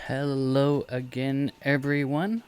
Hello again, everyone.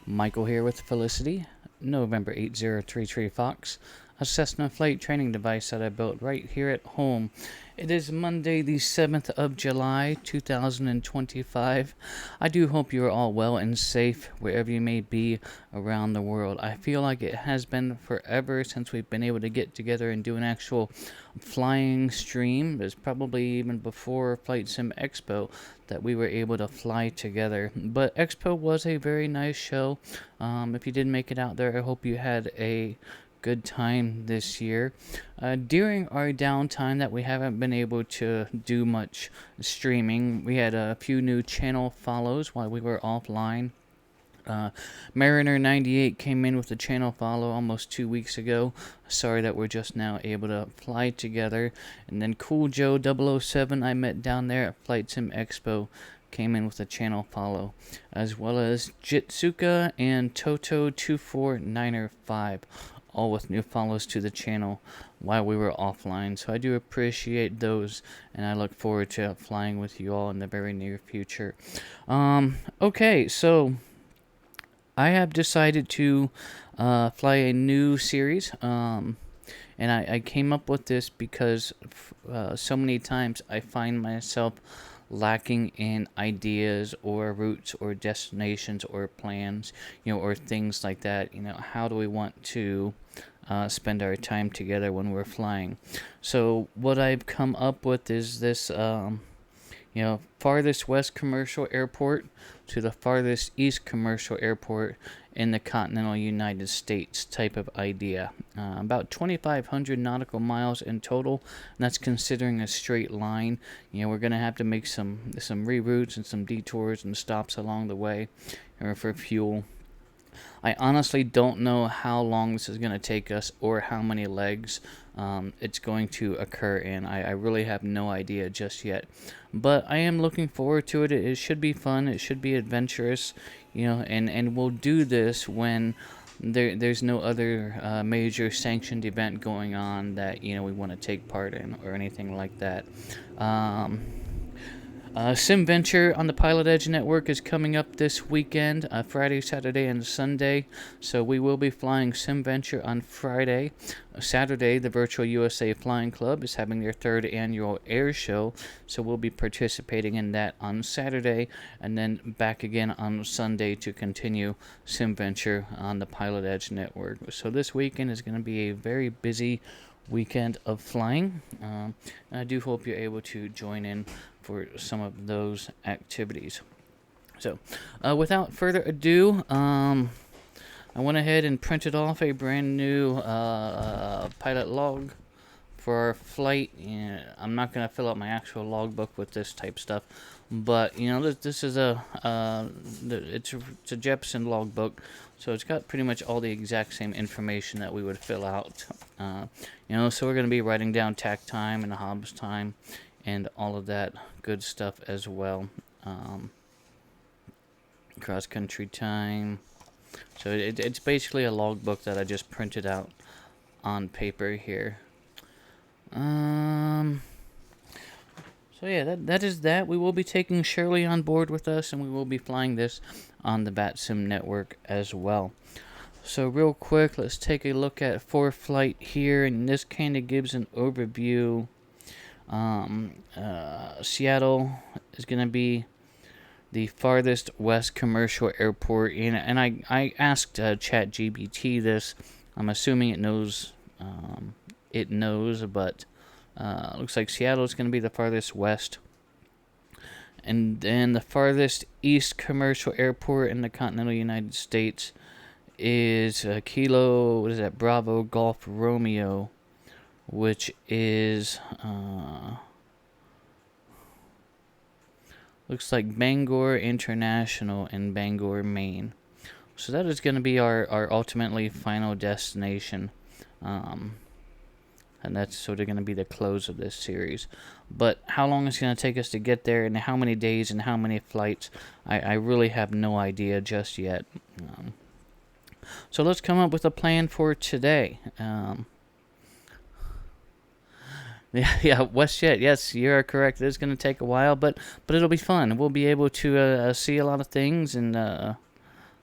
Michael here with Felicity, November 8033 Fox, a Cessna flight training device that I built right here at home. It is Monday, the 7th of July, 2025. I do hope you are all well and safe wherever you may be around the world. I feel like it has been forever since we've been able to get together and do an actual flying stream. It's probably even before Flight Sim Expo that we were able to fly together. But Expo was a very nice show. If you did make it out there, I hope you had a good time this year. During our downtime that we haven't been able to do much streaming, we had a few new channel follows while we were offline. Mariner 98 came in with a channel follow almost 2 weeks ago. Sorry that we're just now able to fly together. And then Cool Joe 007 I met down there at Flight Sim Expo came in with a channel follow, as well as Jitsuka and Toto24905, all with new follows to the channel while we were offline. So I do appreciate those, and I look forward to flying with you all in the very near future. Okay, so I have decided to fly a new series, and I came up with this because so many times I find myself lacking in ideas or routes or destinations or plans, or things like that. How do we want to spend our time together when we're flying? So what I've come up with is this farthest west commercial airport to the farthest east commercial airport in the continental United States type of idea. About 2,500 nautical miles in total, and that's considering a straight line. We're going to have to make some reroutes and some detours and stops along the way for fuel. I honestly don't know how long this is going to take us or how many legs it's going to occur in. I really have no idea just yet. But I am looking forward to it. It should be fun. It should be adventurous. And we'll do this when there's no other major sanctioned event going on that we want to take part in or anything like that. SimVenture on the Pilot Edge Network is coming up this weekend, Friday, Saturday, and Sunday. So we will be flying SimVenture on Friday. Saturday, the Virtual USA Flying Club is having their 3rd annual air show. So we'll be participating in that on Saturday, and then back again on Sunday to continue SimVenture on the Pilot Edge Network. So this weekend is going to be a very busy weekend of flying. And I do hope you're able to join in for some of those activities. So without further ado, I went ahead and printed off a brand new pilot log for our flight. I'm not going to fill out my actual logbook with this type stuff, but this is it's a Jepson logbook, so it's got pretty much all the exact same information that we would fill out. So we're going to be writing down tack time and Hobbs time and all of that good stuff as well. Cross country time. So it's basically a logbook that I just printed out on paper here. So yeah, that is that. We will be taking Shirley on board with us, and we will be flying this on the VATSIM network as well. So real quick, let's take a look at ForeFlight here, and this kind of gives an overview. Seattle is going to be the farthest west commercial airport, and I asked ChatGPT this. I'm assuming it knows, but looks like Seattle is going to be the farthest west, and then the farthest east commercial airport in the continental United States is Kilo, what is that, Bravo Golf Romeo, which is looks like Bangor International in Bangor, Maine. So that is going to be our ultimately final destination, and that's sort of going to be the close of this series. But how long it's going to take us to get there, and how many days and how many flights, I really have no idea just yet. So let's come up with a plan for today. Yeah, WestJet. Yes, you are correct. It is going to take a while, but it'll be fun. We'll be able to see a lot of things and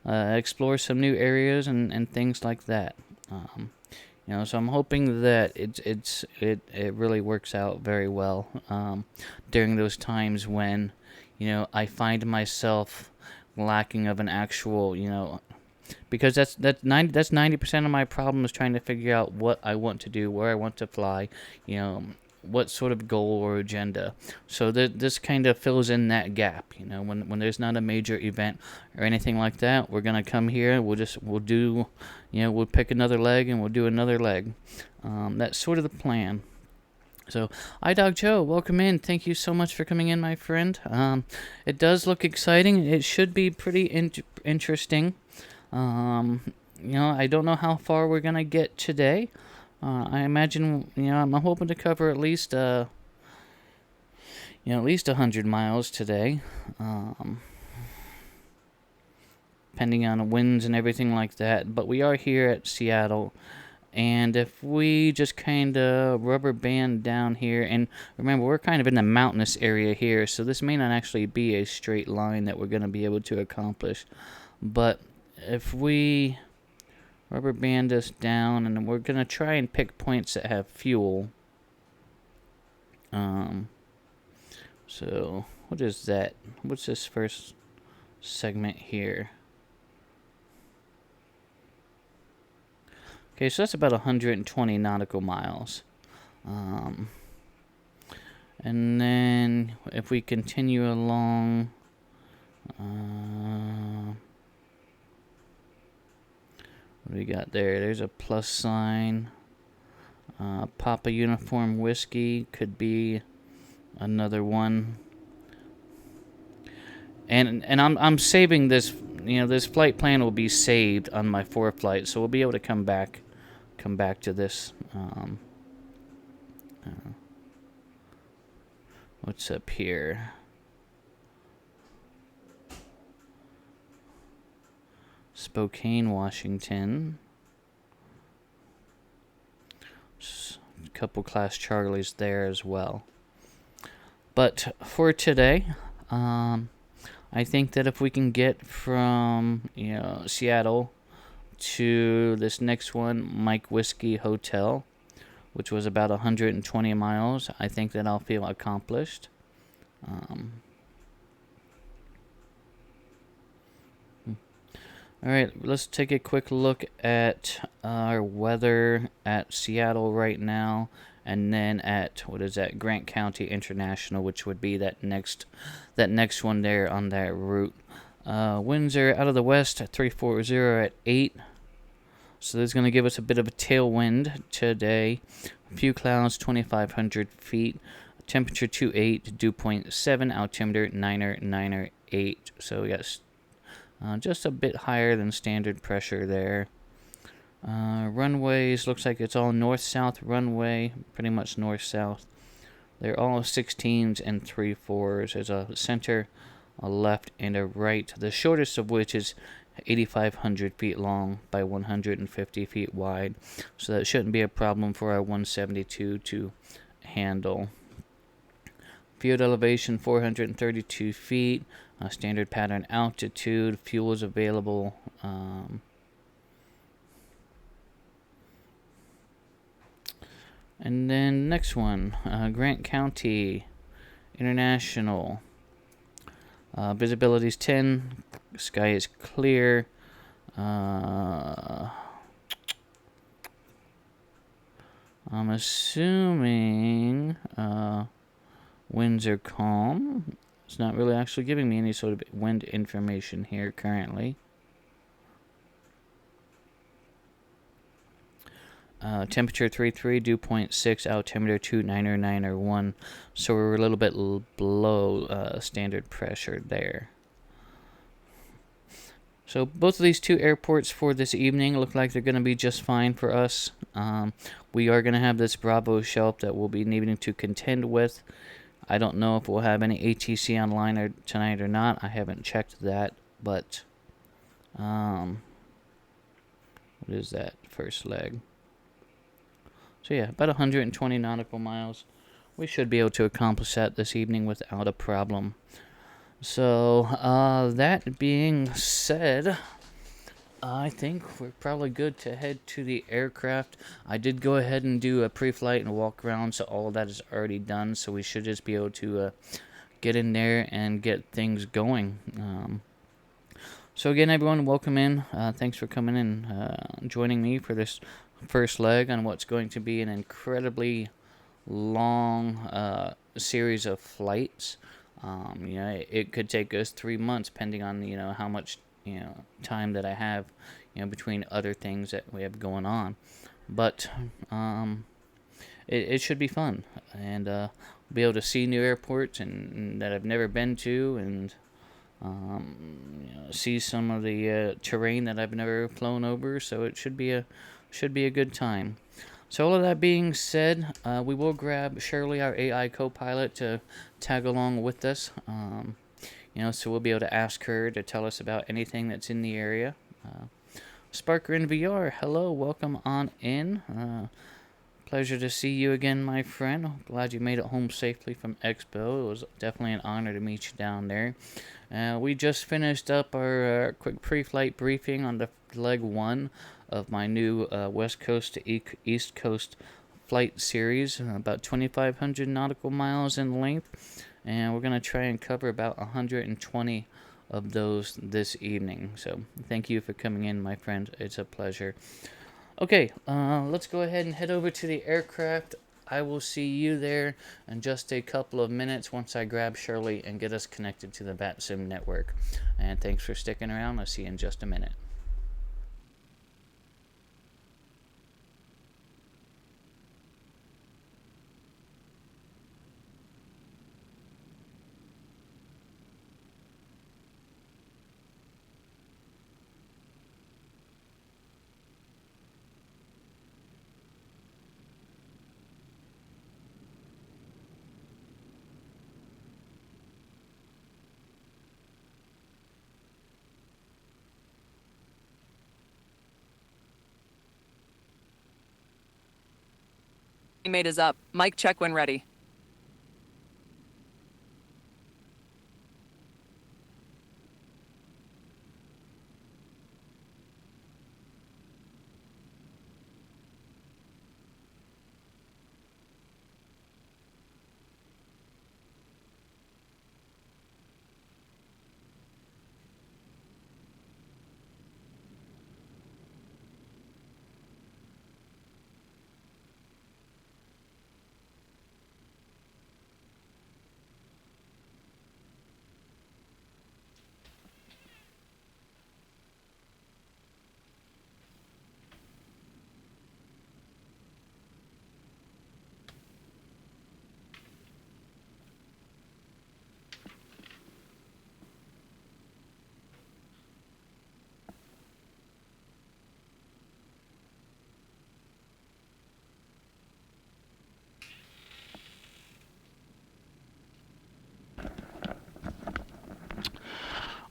explore some new areas and things like that. So I'm hoping that it really works out very well during those times when, I find myself lacking of an actual, because that's 90% of my problem is trying to figure out what I want to do, where I want to fly, you know, what sort of goal or agenda. So this kind of fills in that gap. When there's not a major event or anything like that, we're gonna come here. We'll do, we'll pick another leg and we'll do another leg. That's sort of the plan. So, iDog Joe, welcome in. Thank you so much for coming in, my friend. It does look exciting. It should be pretty interesting. I don't know how far we're gonna get today. I imagine, I'm hoping to cover at least, at least 100 miles today. Depending on the winds and everything like that. But we are here at Seattle. And if we just kind of rubber band down here, and remember, we're kind of in the mountainous area here, so this may not actually be a straight line that we're going to be able to accomplish. But if we rubber band us down, and we're going to try and pick points that have fuel. So, what is that? What's this first segment here? Okay, so that's about 120 nautical miles. And then if we continue along, what do we got there? There's a plus sign. Papa Uniform Whiskey could be another one. And I'm saving this. This flight plan will be saved on my 4 flight, so we'll be able to come back to this. What's up here? Spokane, Washington. A couple Class Charlies there as well. But for today, I think that if we can get from Seattle to this next one, Mike Whiskey Hotel, which was about 120 miles, I think that I'll feel accomplished. All right, let's take a quick look at our weather at Seattle right now, and then at Grant County International, which would be that next one there on that route. Winds are out of the west at 340 at 8. So that's going to give us a bit of a tailwind today. A few clouds, 2,500 feet. Temperature 28, dew point 7, altimeter 908. So we got just a bit higher than standard pressure there. Runways, looks like it's all north-south runway, pretty much north-south. They're all 16s and 3/4s. There's a center, a left, and a right, the shortest of which is 8,500 feet long by 150 feet wide. So that shouldn't be a problem for our 172 to handle. Field elevation 432 feet. Standard pattern altitude. Fuel is available. And then next one, Grant County International. Visibility is 10. Sky is clear. I'm assuming winds are calm. It's not really actually giving me any sort of wind information here currently. Temperature 33, dew point 6, altimeter 2,901. So we're a little bit below standard pressure there. So both of these two airports for this evening look like they're going to be just fine for us. We are going to have this Bravo shelf that we'll be needing to contend with. I don't know if we'll have any ATC online tonight or not. I haven't checked that, but what is that first leg? So yeah, about 120 nautical miles. we should be able to accomplish that this evening without a problem. So, that being said, I think we're probably good to head to the aircraft. I did go ahead and do a pre-flight and walk around, so all of that is already done. So we should just be able to get in there and get things going. So again, everyone, welcome in. Thanks for coming in, joining me for this first leg on what's going to be an incredibly long series of flights. It could take us 3 months, depending on how much time that I have, between other things that we have going on. But it should be fun, and be able to see new airports and that I've never been to, and see some of the terrain that I've never flown over. So it should be a good time. So all of that being said, we will grab Shirley, our AI co-pilot, to tag along with us. So we'll be able to ask her to tell us about anything that's in the area. Sparker in VR, hello, welcome on in. Pleasure to see you again, my friend. Glad you made it home safely from Expo. It was definitely an honor to meet you down there. We just finished up our quick pre-flight briefing on the leg 1 of my new West Coast to East Coast flight series, about 2,500 nautical miles in length, and we're going to try and cover about 120 of those this evening. So thank you for coming in, my friend. It's a pleasure. Okay, let's go ahead and head over to the aircraft. I will see you there in just a couple of minutes once I grab Shirley and get us connected to the VATSIM network. And thanks for sticking around. I'll see you in just a minute. Mate is up. Mic check when ready.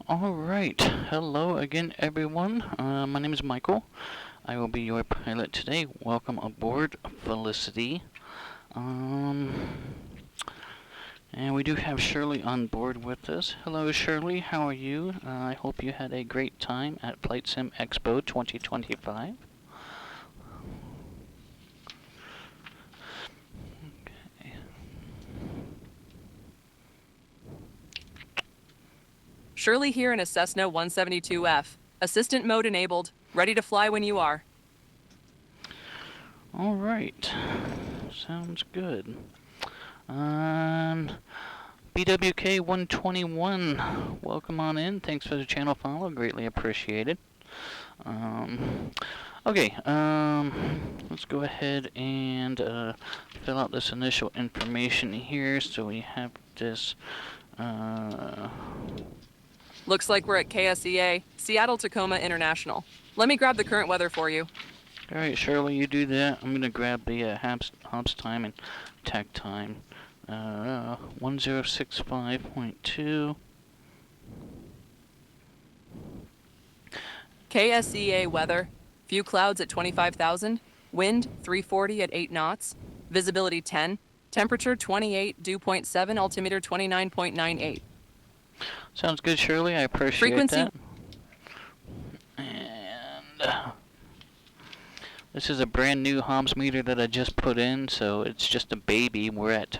Alright, hello again, everyone. My name is Michael. I will be your pilot today. Welcome aboard, Felicity. And we do have Shirley on board with us. Hello, Shirley. How are you? I hope you had a great time at Flight Sim Expo 2025. Okay. Shirley here in a Cessna 172F. Assistant mode enabled. Ready to fly when you are. All right. Sounds good. BWK 121, welcome on in. Thanks for the channel follow. Greatly appreciated. Okay, let's go ahead and fill out this initial information here. So we have this. Looks like we're at KSEA, Seattle Tacoma International. Let me grab the current weather for you. All right, Shirley, you do that. I'm gonna grab the hops time and tag time. 1065.2. KSEA weather. Few clouds at 25,000. Wind 340 at 8 knots. Visibility 10. Temperature 28, dew point 7, altimeter 29.98. Sounds good, Shirley. I appreciate Frequency. that. And this is a brand new Homs meter that I just put in, so it's just a baby. We're at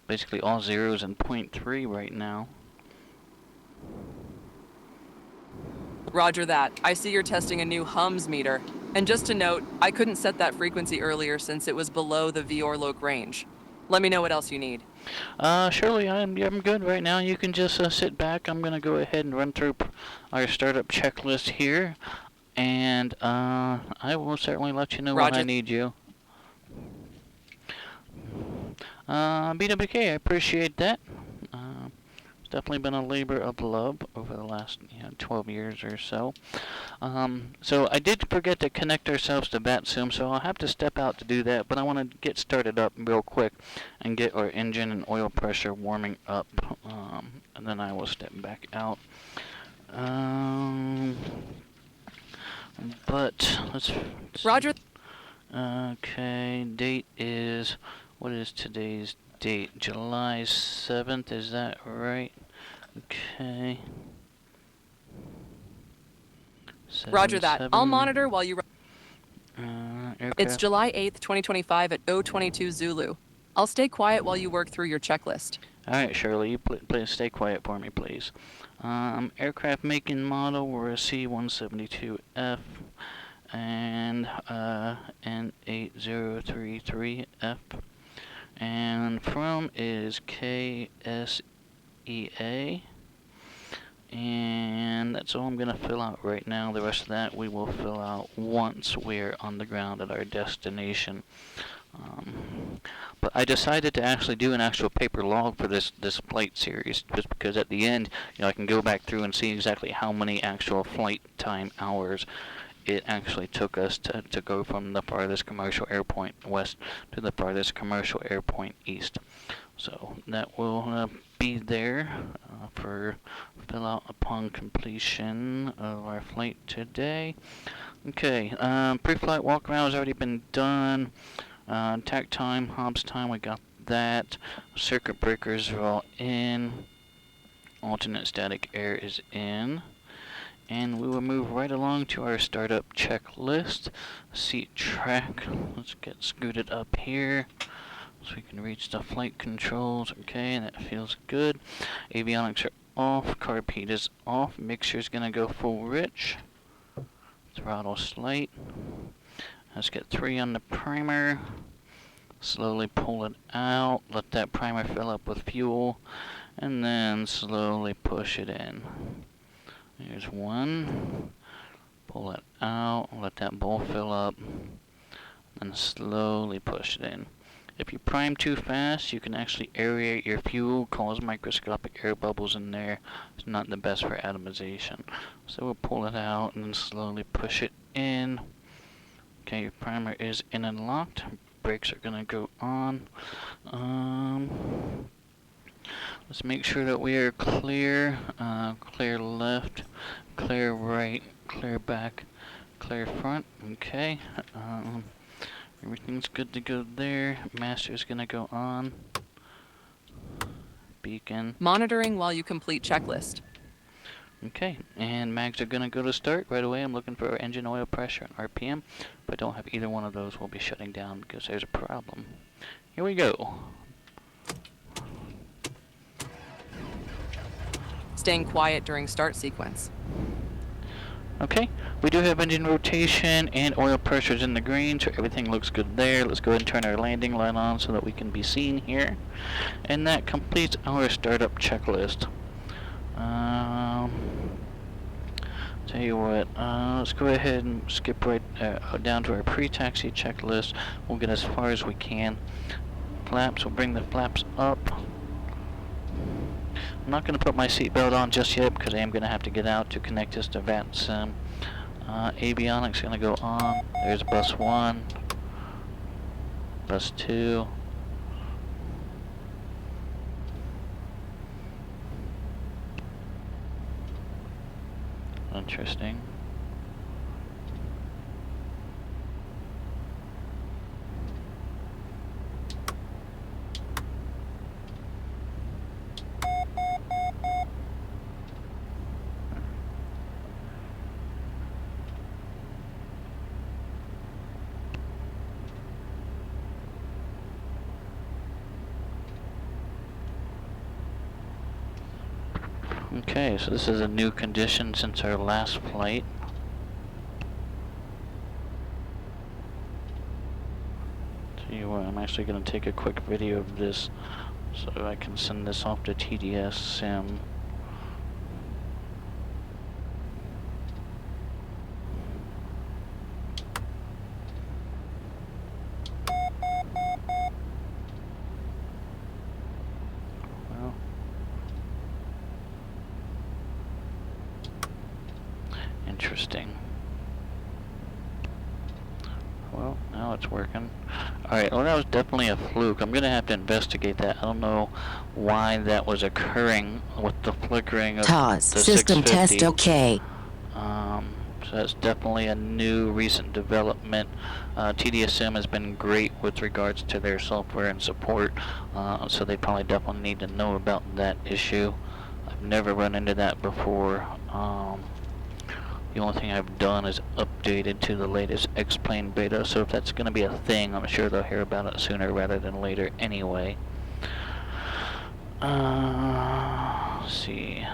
basically all zeros and 0.3 right now. Roger that. I see you're testing a new hums meter. And just to note, I couldn't set that frequency earlier since it was below the VORLOC range. Let me know what else you need. Shirley, I'm good right now. You can just sit back. I'm gonna go ahead and run through our startup checklist here, and I will certainly let you know when I need you. BWK, I appreciate that. It's definitely been a labor of love over the last 12 years or so. So I did forget to connect ourselves to VATSIM, so I'll have to step out to do that, but I want to get started up real quick and get our engine and oil pressure warming up, and then I will step back out. But let's Roger. Okay, date is, what is today's date? July 7th, is that right? Okay. Roger that. I'll monitor while you... It's Aircraft. July 8th, 2025 at 022 Zulu. I'll stay quiet while you work through your checklist. Alright, Shirley, you please stay quiet for me, please. Aircraft make and model, we're a C-172F and N8033F. And from is KSEA. And that's all I'm going to fill out right now. The rest of that we will fill out once we're on the ground at our destination. But I decided to actually do an actual paper log for this flight series, just because at the end, I can go back through and see exactly how many actual flight time hours it actually took us to go from the farthest commercial airport west to the farthest commercial airport east. So that will be there for fill out upon completion of our flight today. Okay, pre-flight walk-around has already been done. Tack time, Hobbs time, we got that. Circuit breakers are all in. Alternate static air is in. And we will move right along to our startup checklist. Seat track. Let's get scooted up here so we can reach the flight controls. Okay, that feels good. Avionics are off. Carb heat is off. Mixture's gonna go full rich. Throttle slight. Let's get 3 on the primer. Slowly pull it out. Let that primer fill up with fuel. And then slowly push it in. Here's 1. Pull it out. Let that bowl fill up. And slowly push it in. If you prime too fast, you can actually aerate your fuel, cause microscopic air bubbles in there. It's not the best for atomization. So we'll pull it out and then slowly push it in. Okay, your primer is in and locked. Brakes are gonna go on. Let's make sure that we are clear. Clear left, clear right, clear back, clear front. Okay. Everything's good to go there. Master's gonna go on. Beacon. Monitoring while you complete checklist. Okay, and mags are gonna go to start right away. I'm looking for our engine oil pressure and RPM. If I don't have either one of those, we'll be shutting down because there's a problem. Here we go. Staying quiet during start sequence. Okay, we do have engine rotation and oil pressures in the green, so everything looks good there. Let's go ahead and turn our landing light on so that we can be seen here. And that completes our startup checklist. Tell you what, let's go ahead and skip right down to our pre-taxi checklist. We'll get as far as we can. Flaps, we'll bring the flaps up. I'm not going to put my seatbelt on just yet because I am going to have to get out to connect this to VATSIM. Avionics going to go on. There's bus 1, bus 2. Interesting. Okay, so this is a new condition since our last flight. Tell you what, I'm actually going to take a quick video of this so I can send this off to TDS Sim. Well, interesting. Well, now it's working. Alright, well that was definitely a fluke. I'm gonna have to investigate that. I don't know why that was occurring with the flickering of TOS, the system 650. test okay. So that's definitely a new recent development. TDSM has been great with regards to their software and support, so they probably definitely need to know about that issue. I've never run into that before. The only thing I've done is updated to the latest X-Plane beta, so if that's going to be a thing, I'm sure they'll hear about it sooner rather than later anyway. Let's see.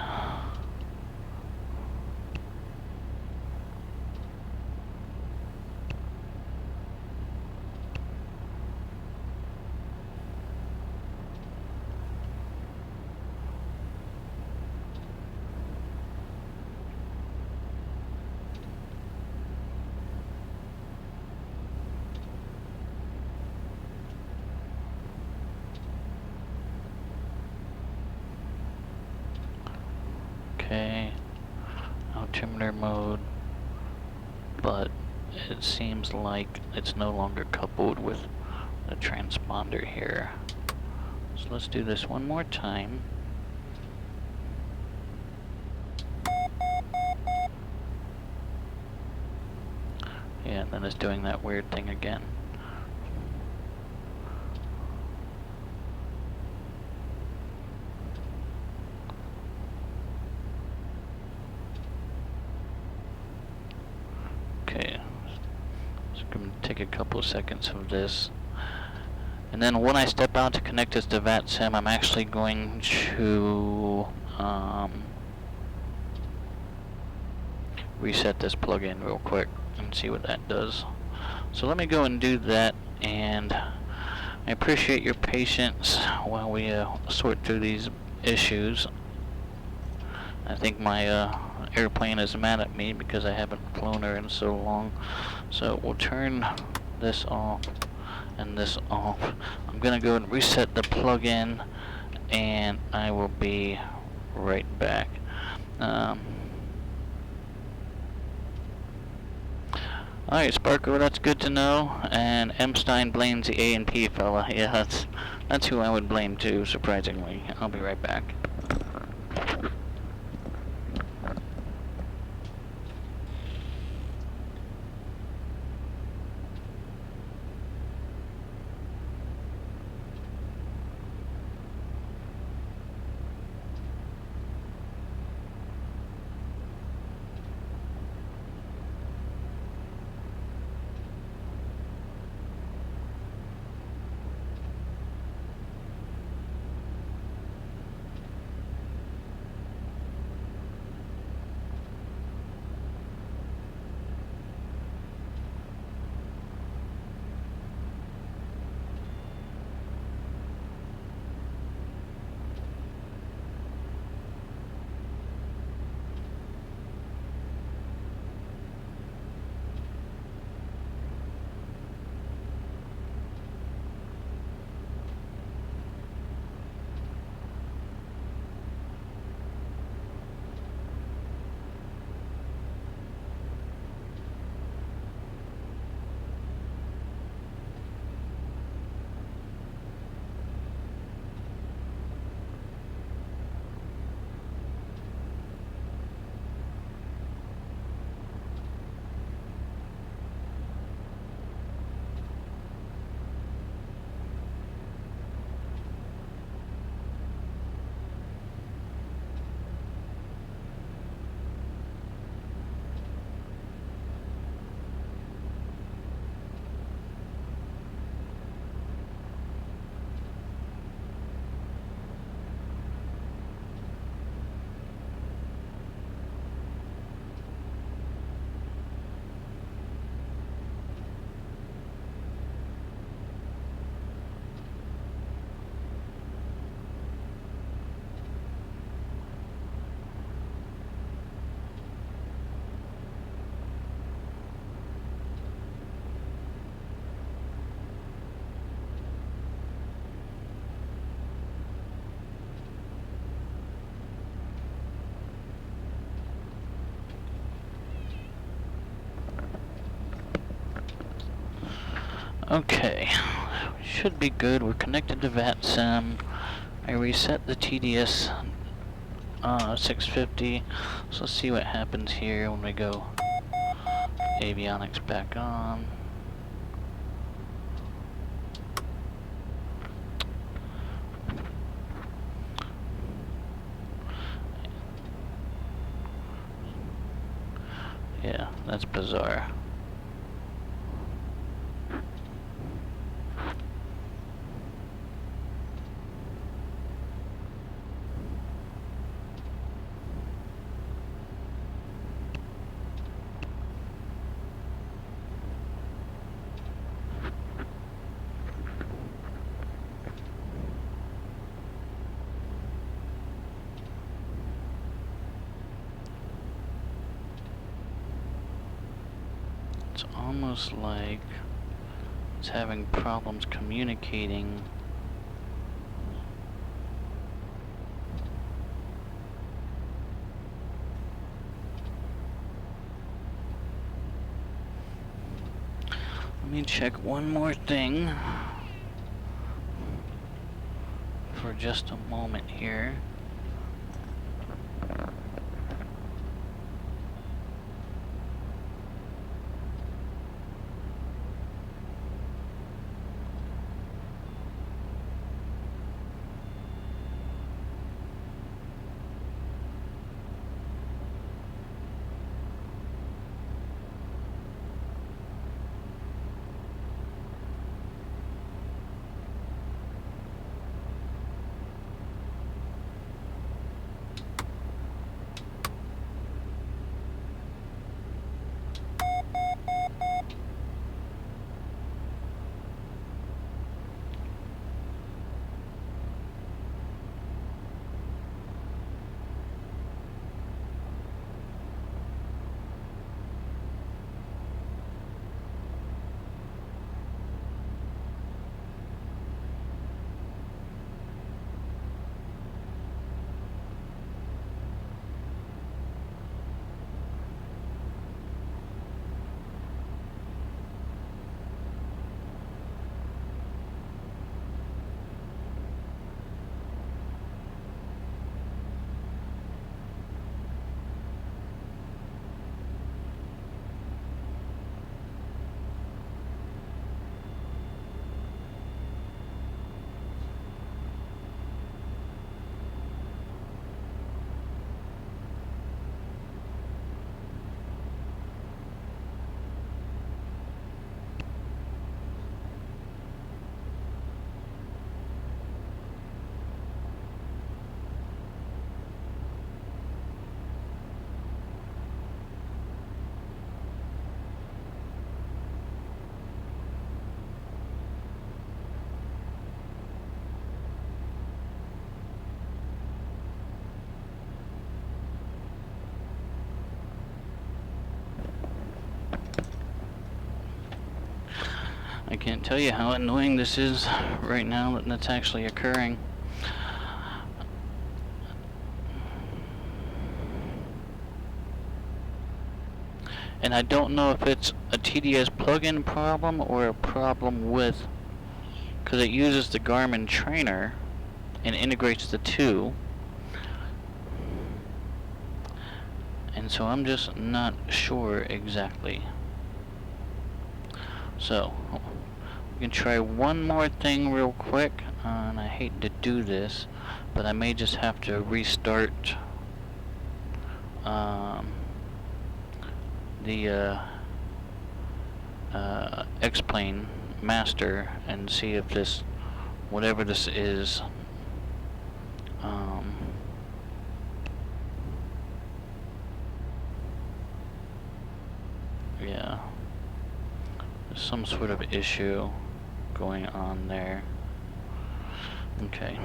Okay, altimeter mode, but it seems like it's no longer coupled with the transponder here. So let's do this one more time. Yeah, and then it's doing that weird thing again. Okay, so I'm going to take a couple of seconds of this. And then when I step out to connect this to VATSIM, I'm actually going to reset this plugin real quick and see what that does. So let me go and do that, and I appreciate your patience while we sort through these issues. I think my airplane is mad at me because I haven't flown her in so long. So we'll turn this off and this off. I'm gonna go and reset the plug-in, and I will be right back. Alright, Sparker, that's good to know. And M. Stein blames the A&P fella. Yeah, that's who I would blame too, surprisingly. I'll be right back. Okay, should be good. We're connected to VATSIM. I reset the TDS 650. So let's see what happens here when we go avionics back on. Yeah, that's bizarre. It's almost like it's having problems communicating. Let me check one more thing for just a moment here. I can't tell you how annoying this is right now that that's actually occurring. And I don't know if it's a TDS plugin problem or a problem with, because it uses the Garmin trainer and integrates the two. And so I'm just not sure exactly. So we can try one more thing real quick, and I hate to do this, but I may just have to restart the X-Plane master and see if this, whatever this is, yeah, there's some sort of issue going on there. Okay.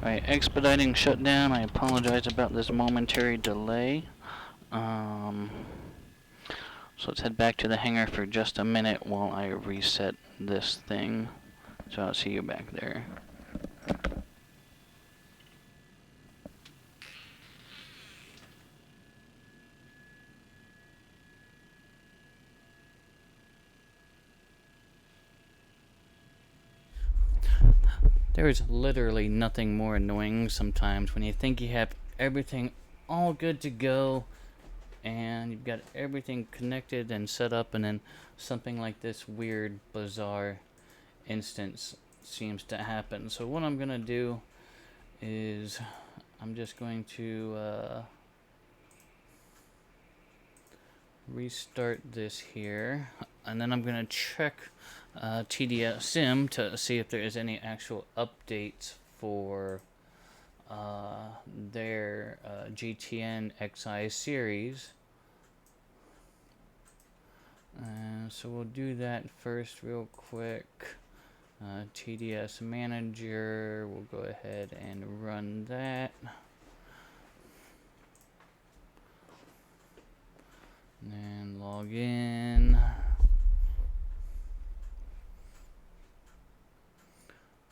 Alright, expediting shutdown. I apologize about this momentary delay. So let's head back to the hangar for just a minute while I reset this thing. So I'll see you back there. There is literally nothing more annoying sometimes when you think you have everything all good to go and you've got everything connected and set up, and then something like this weird, bizarre instance seems to happen. So what I'm going to do is I'm just going to restart this here, and then I'm going to check TDS Sim to see if there is any actual updates for their GTN XI series. So we'll do that first real quick. TDS Manager, we'll go ahead and run that. And then log in.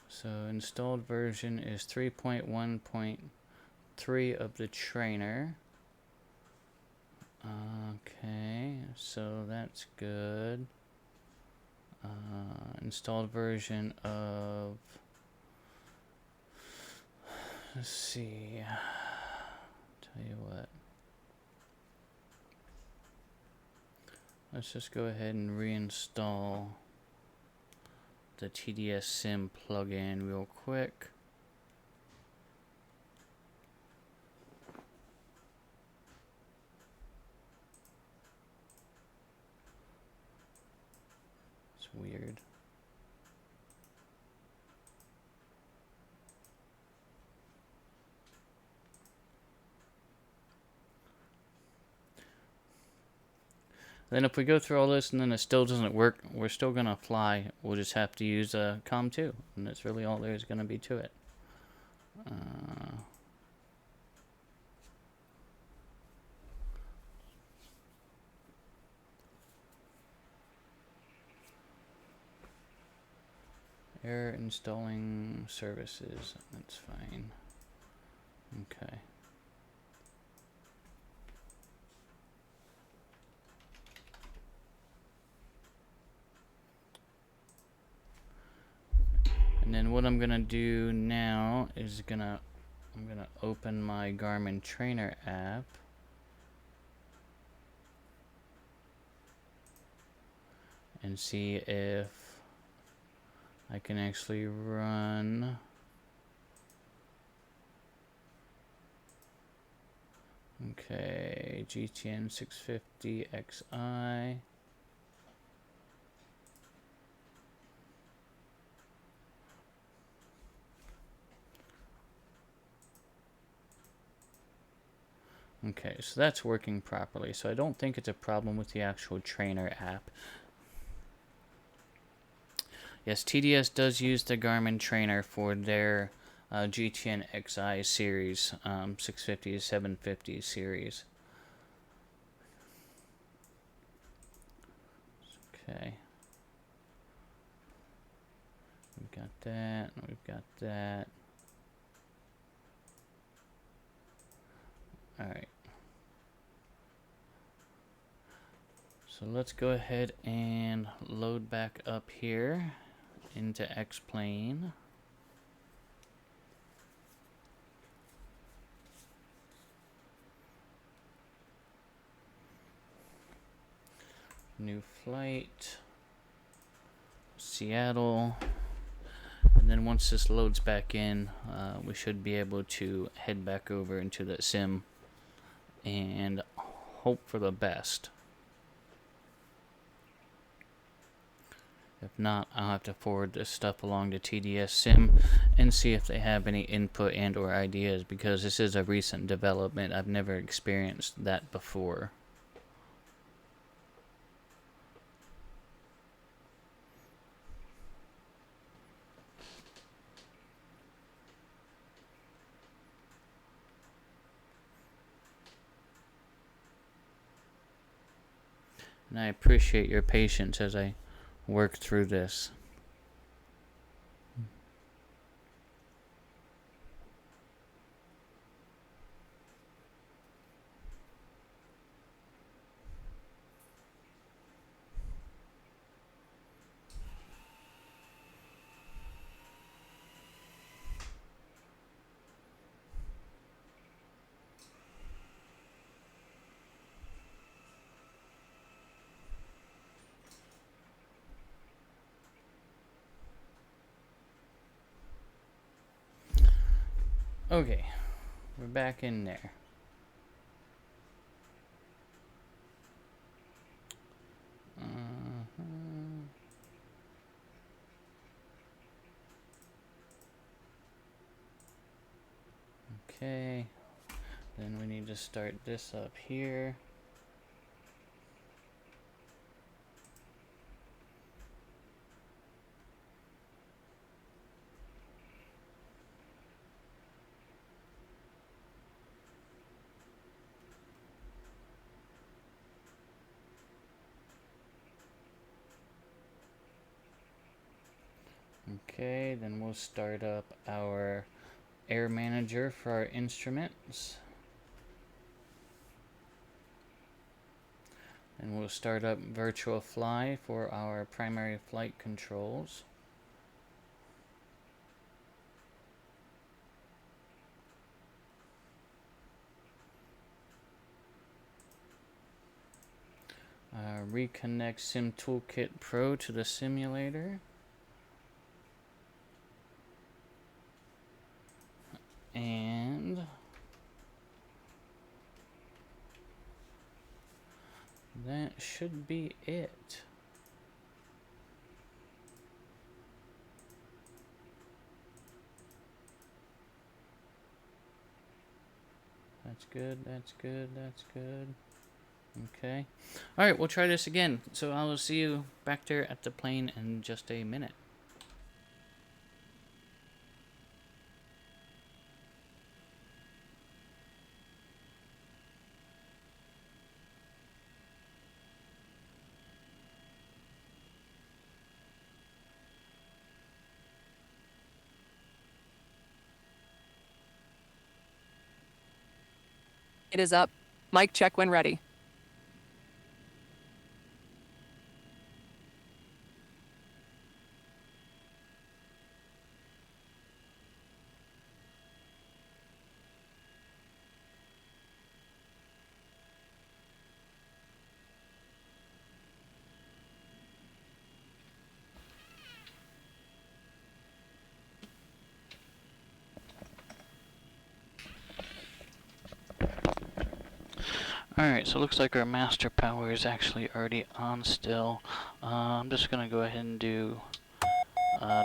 So installed version is 3.1.3 of the trainer. Okay, so that's good. Installed version of, let's see, tell you what, let's just go ahead and reinstall the TDS Sim plugin real quick. It's weird. Then if we go through all this and then it still doesn't work, we're still going to fly. We'll just have to use COM2, and that's really all there's going to be to it. Error installing services, that's fine. Okay. And then what I'm gonna do now is I'm gonna open my Garmin Trainer app. And see if I can actually run GTN 650 XI. Okay, so that's working properly. So I don't think it's a problem with the actual trainer app. Yes, TDS does use the Garmin trainer for their GTN XI series, 650 to 750 series. Okay. We've got that, we've got that. Alright. So let's go ahead and load back up here into X-Plane. New flight, Seattle. And then once this loads back in, we should be able to head back over into the sim and hope for the best. If not, I'll have to forward this stuff along to TDS Sim and see if they have any input and or ideas, because this is a recent development. I've never experienced that before. And I appreciate your patience as I work through this. Okay, we're back in there. Okay, then we need to start this up here. Okay, then we'll start up our air manager for our instruments. And we'll start up virtual fly for our primary flight controls. Reconnect Sim Toolkit Pro to the simulator. And that should be it. That's good, that's good, that's good. Okay. Alright, we'll try this again. So I will see you back there at the plane in just a minute. It is up. Mic check when ready. Alright, so it looks like our master power is actually already on still. I'm just going to go ahead and do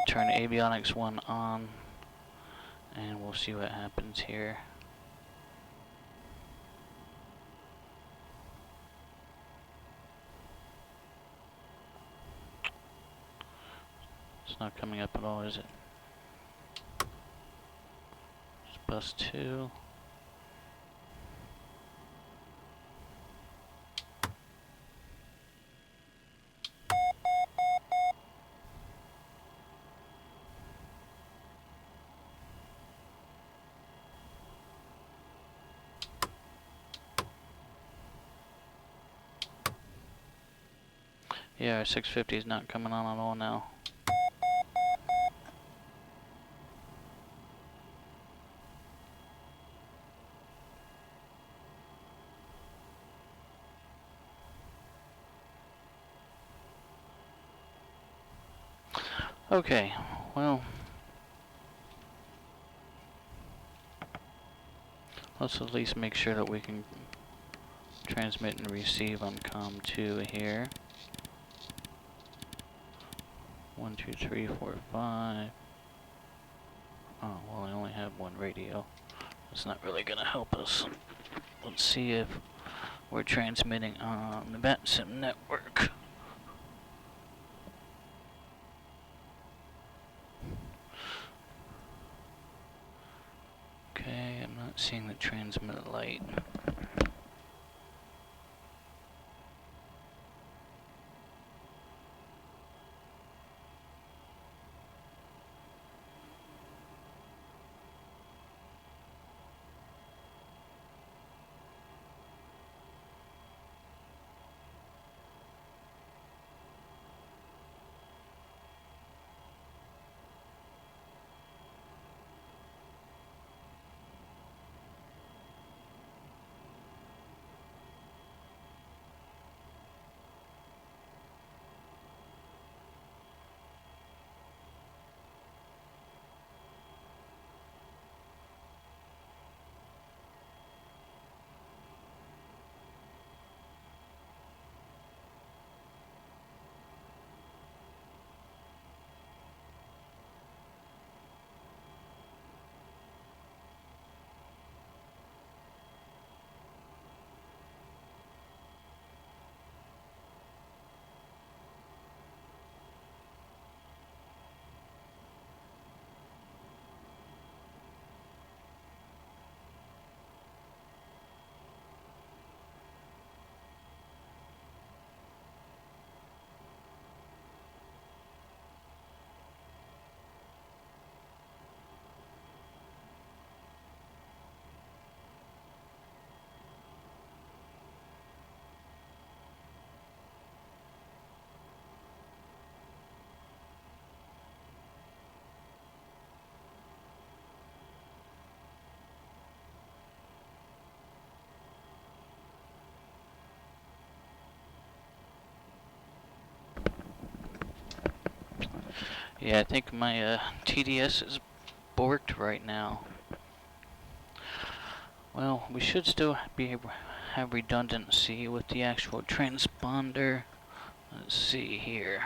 turn avionics 1 on, and we'll see what happens here. It's not coming up at all, is it? It's bus 2. Yeah, our 650 is not coming on at all now. Okay, well, let's at least make sure that we can transmit and receive on COM 2 here. 1, 2, 3, 4, 5. Oh, well, I only have one radio. That's not really gonna help us. Let's see if we're transmitting on the VATSIM network. Okay, I'm not seeing the transmit light. Yeah, I think my TDS is borked right now. Well, we should still be able to have redundancy with the actual transponder. Let's see here.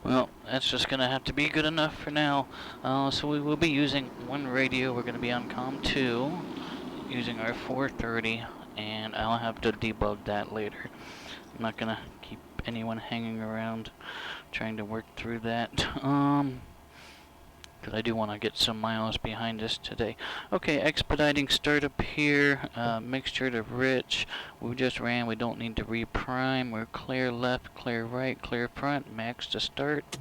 Well, that's just gonna have to be good enough for now. So we will be using one radio. We're gonna be on COM 2, using our 430, and I'll have to debug that later. I'm not gonna keep anyone hanging around trying to work through that. Because I do want to get some miles behind us today. Okay, expediting startup here. Mixture to rich. We just ran. We don't need to reprime. We're clear left, clear right, clear front. Max to start.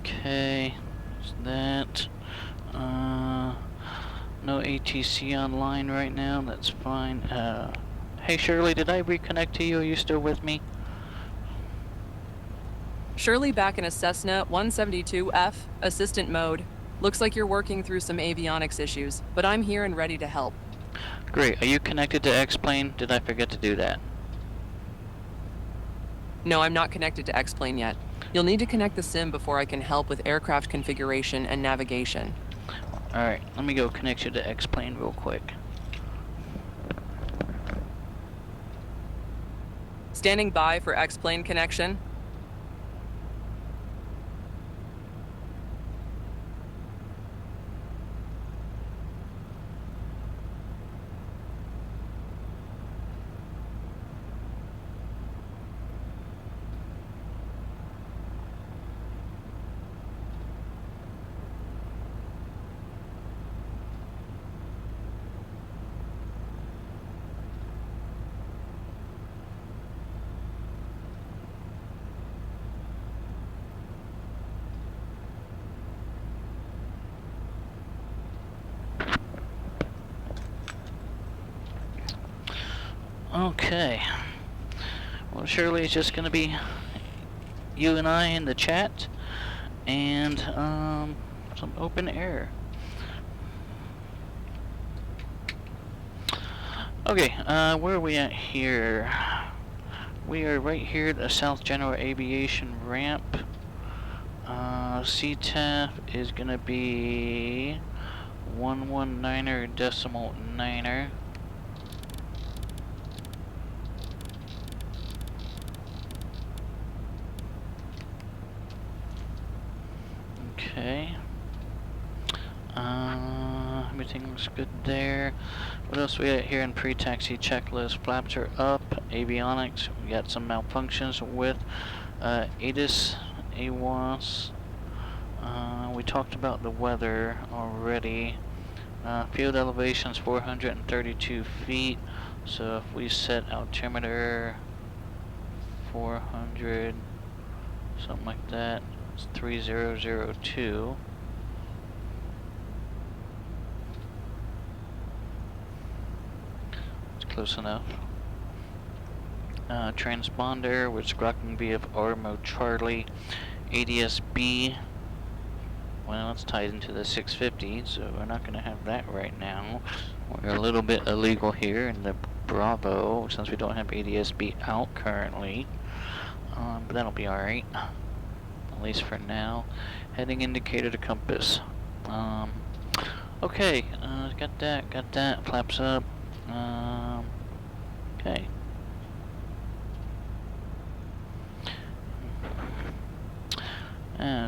Okay, that's that. No ATC online right now. That's fine. Hey Shirley, did I reconnect to you? Are you still with me? Shirley back in a Cessna 172F, assistant mode. Looks like you're working through some avionics issues, but I'm here and ready to help. Great. Are you connected to X-Plane? Did I forget to do that? No, I'm not connected to X-Plane yet. You'll need to connect the sim before I can help with aircraft configuration and navigation. Alright, let me go connect you to X-Plane real quick. Standing by for X-Plane connection. Okay. Well, Shirley, it's just gonna be you and I in the chat, and some open air. Okay, where are we at here? We are right here at the South General Aviation ramp. CTAF is gonna be 119.9er. Okay. Everything looks good there. What else we got here in pre-taxi checklist? Flaps are up. Avionics. We got some malfunctions with ATIS, AWAS. We talked about the weather already. Field elevation is 432 feet. So if we set altimeter 400, something like that, it's 3002. It's close enough. Transponder, which Grokking VFR mode Charlie, ADS-B. Well, it's tied into the 650, so we're not going to have that right now. We're a little bit illegal here in the Bravo, since we don't have ADS-B out currently. But that'll be alright, at least for now. Heading indicator to compass. Okay, got that, flaps up. Okay.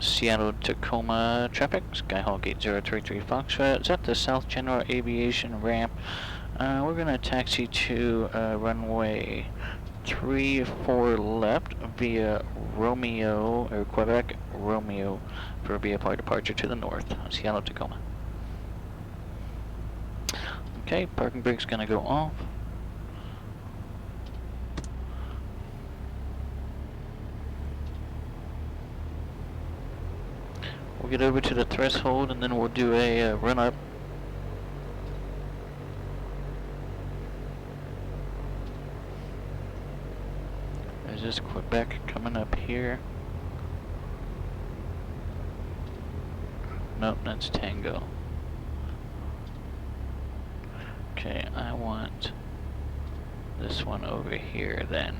Seattle Tacoma traffic, Skyhawk 8033 Foxtrot. It's at the South General Aviation ramp. We're going to taxi to runway 34 left via Romeo, or Quebec Romeo, for VFR departure to the north, Seattle Tacoma. Okay, parking brake's going to go off. We'll get over to the threshold and then we'll do a run up. Is this Quebec coming up here? Nope, that's Tango. Okay, I want this one over here then.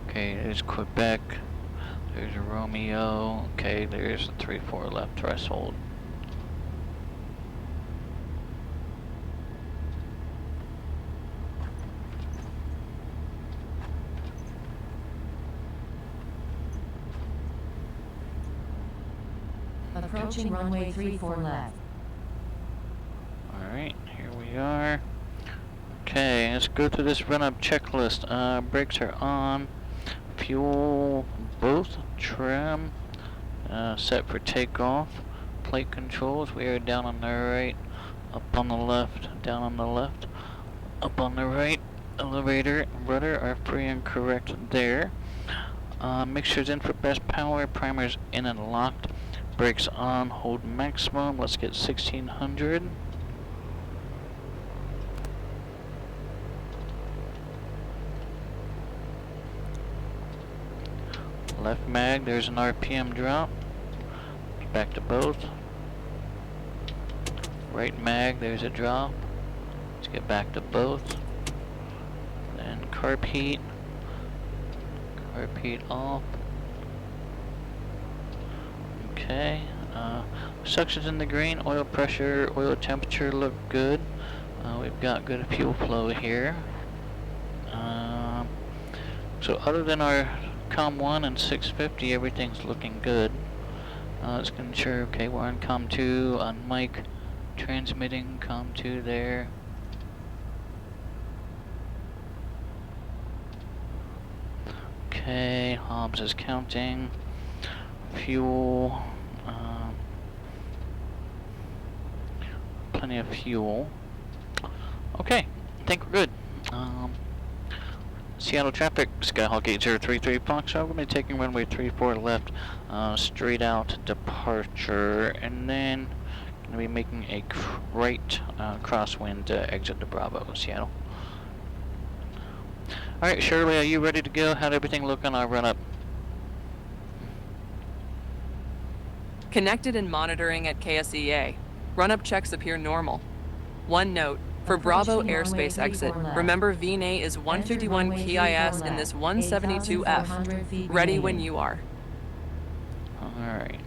Okay, there's Quebec. There's Romeo. Okay, there's a 3-4 left threshold. Approaching runway 34 left. Alright, here we are. Okay, let's go through this run-up checklist. Brakes are on. Fuel, both. Trim. Set for takeoff. Plate controls, we are down on the right. Up on the left, down on the left. Up on the right. Elevator and rudder are free and correct there. Mixture's in for best power. Primer's in and locked. Brakes on, hold maximum. Let's get 1600. Left mag, there's an RPM drop. Back to both. Right mag, there's a drop. Let's get back to both. Then carb heat. Carb heat off. Okay, suction's in the green, oil pressure, oil temperature look good. We've got good fuel flow here. So other than our COM 1 and 650, everything's looking good. Let's ensure, okay, we're on COM 2, on mic, transmitting COM 2 there. Okay, Hobbs is counting. Fuel, plenty of fuel. Okay, I think we're good. Seattle traffic, Skyhawk 8033 Fox. I'm going to be taking runway 34 left, straight out departure, and then going to be making a right crosswind exit to Bravo, Seattle. Alright, Shirley, are you ready to go? How'd everything look on our run-up? Connected and monitoring at KSEA. Run-up checks appear normal. One note, for Bravo airspace exit, remember VNA is 151 KIS in this 172F. Ready when you are. Alright.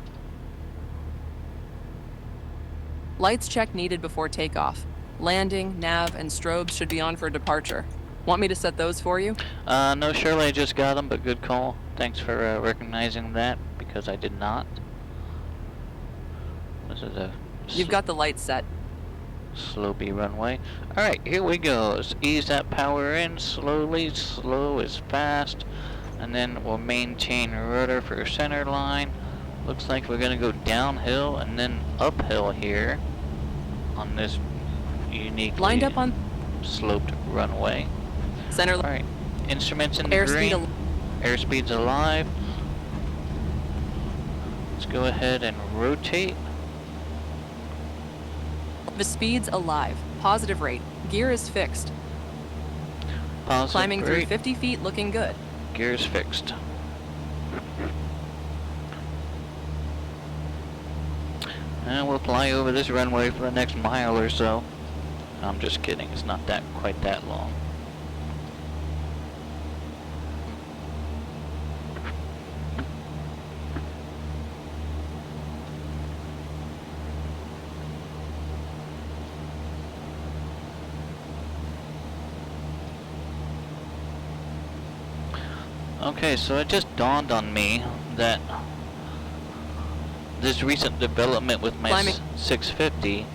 Lights check needed before takeoff. Landing, nav, and strobes should be on for departure. Want me to set those for you? No, Shirley, I just got them, but good call. Thanks for recognizing that, because I did not. This is a... You've got the lights set. Slow B runway. Alright, here we go. Let's ease that power in slowly. Slow is fast. And then we'll maintain rudder for center line. Looks like we're going to go downhill and then uphill here on this unique Lined up on sloped runway. center. Alright, instruments in Airspeed green. Airspeed's alive. Let's go ahead and rotate. The speed's alive. Positive rate. Gear is fixed. Positive Climbing through rate. 50 feet looking good. Gear is fixed. And we'll fly over this runway for the next mile or so. I'm just kidding, it's not that quite that long. Okay, so it just dawned on me that this recent development with my Climbing. 650,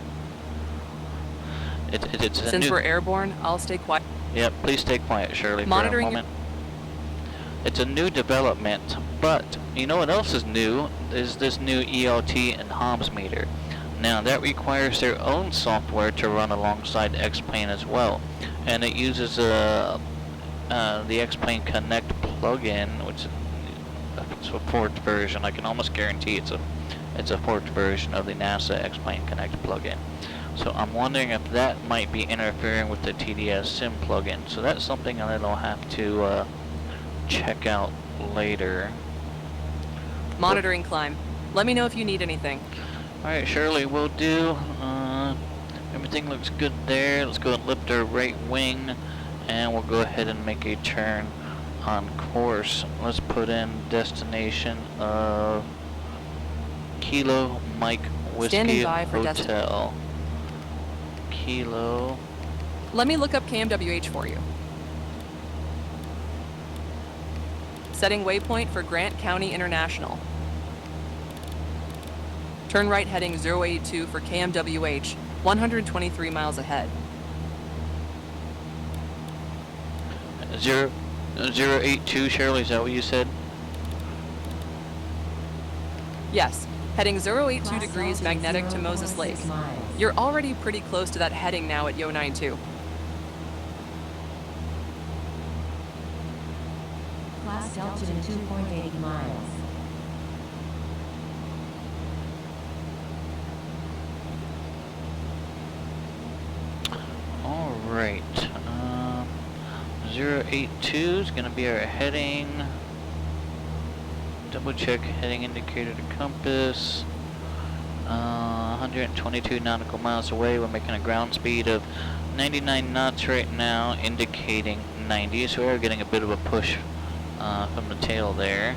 it's a Since new... we're airborne, I'll stay quiet. Yeah, please stay quiet, Shirley, Monitoring for a moment. It's a new development, but you know what else is new? Is this new ELT and Hobbs meter. Now, that requires their own software to run alongside X-Plane as well, and it uses the X-Plane Connect plugin, which is a forked version. I can almost guarantee it's a forked version of the NASA X-Plane Connect plugin. So I'm wondering if that might be interfering with the TDS Sim plugin. So that's something that I'll have to check out later. Monitoring climb. Let me know if you need anything. Alright, Shirley, will do. Everything looks good there. Let's go and lift our right wing, and we'll go ahead and make a turn on course. Let's put in destination of Kilo Mike Whiskey Standing by for Hotel. Kilo. Let me look up KMWH for you. Setting waypoint for Grant County International. Turn right heading 082 for KMWH, 123 miles ahead. 082, Shirley, is that what you said? Yes, heading 082 Class degrees Delta magnetic to Moses 0.6 Lake. miles. You're already pretty close to that heading now at Yo 92. Class Delta to 2.8 miles. Alright, 082 is going to be our heading. Double check heading indicator to compass. 122 nautical miles away. We're making a ground speed of 99 knots right now, indicating 90. So we're getting a bit of a push from the tail there.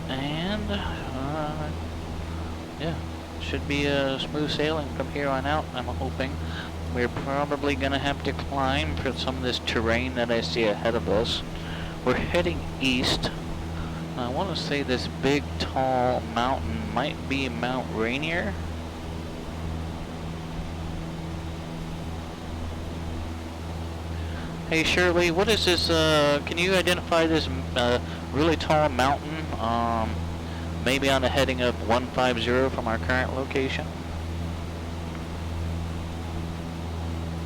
And yeah, should be smooth sailing from here on out, I'm hoping. We're probably gonna have to climb for some of this terrain that I see ahead of us. We're heading east. I want to say this big tall mountain might be Mount Rainier. Hey Shirley, what is this, can you identify this really tall mountain, maybe on a heading of 150 from our current location?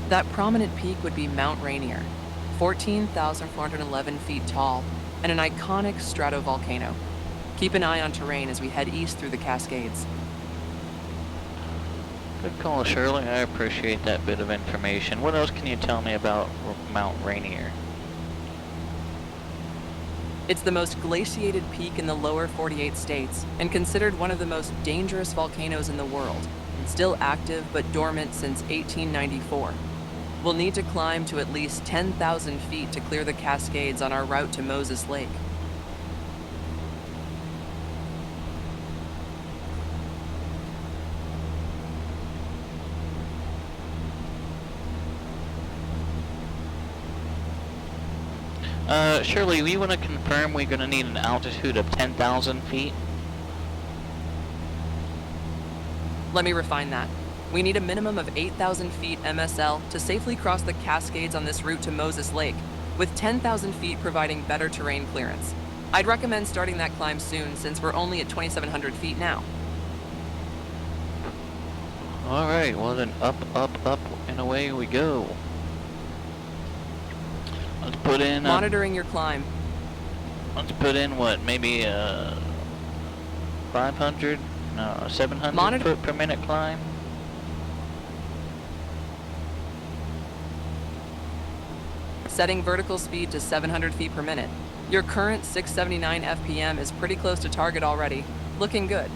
That prominent peak would be Mount Rainier, 14,411 feet tall, and an iconic stratovolcano. Keep an eye on terrain as we head east through the Cascades. Good call, Shirley. I appreciate that bit of information. What else can you tell me about Mount Rainier? It's the most glaciated peak in the lower 48 states and considered one of the most dangerous volcanoes in the world. Still active but dormant since 1894. We'll need to climb to at least 10,000 feet to clear the Cascades on our route to Moses Lake. Shirley, we want to confirm we're going to need an altitude of 10,000 feet. Let me refine that. We need a minimum of 8,000 feet MSL to safely cross the Cascades on this route to Moses Lake, with 10,000 feet providing better terrain clearance. I'd recommend starting that climb soon since we're only at 2,700 feet now. Alright, well then up, and away we go. Let's put in... Monitoring your climb. Let's put in what, maybe 500, no, 700 foot per minute climb? Setting vertical speed to 700 feet per minute. Your current 679 FPM is pretty close to target already. Looking good.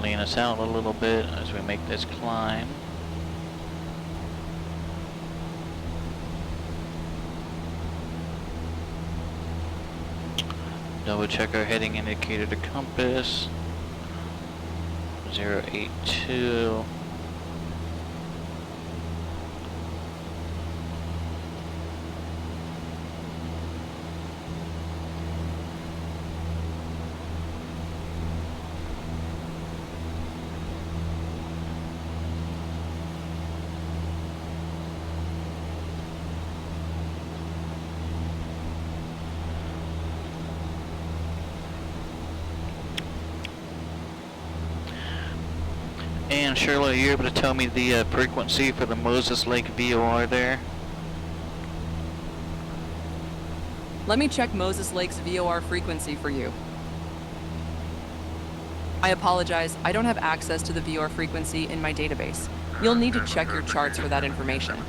Lean us out a little bit as we make this climb. Double check our heading indicator to compass. 082. And Shirley, are you able to tell me the frequency for the Moses Lake VOR there? Let me check Moses Lake's VOR frequency for you. I apologize, I don't have access to the VOR frequency in my database. You'll need to check your charts for that information.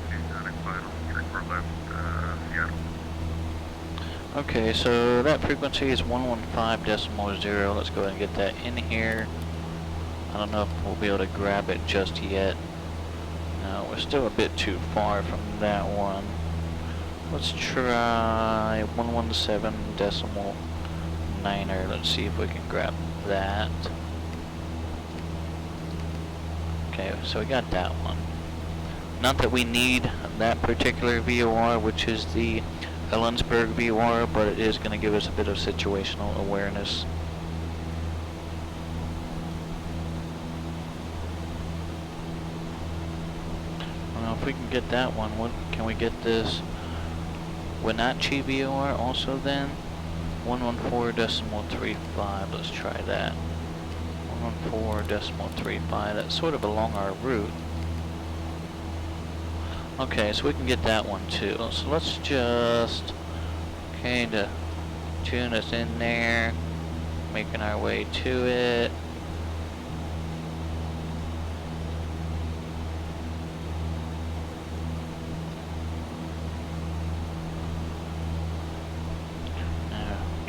Okay, so that frequency is 115.0. Let's go ahead and get that in here. I don't know if we'll be able to grab it just yet. No, we're still a bit too far from that one. Let's try 117.9. Let's see if we can grab that. Okay, so we got that one. Not that we need that particular VOR, which is the Ellensburg VOR, but it is going to give us a bit of situational awareness. If we can get that one, what can we get this Wenatchee VOR also then? 114.35. Let's try that. 114.35. That's sort of along our route. Okay, so we can get that one too. So let's just kind of tune us in there, making our way to it.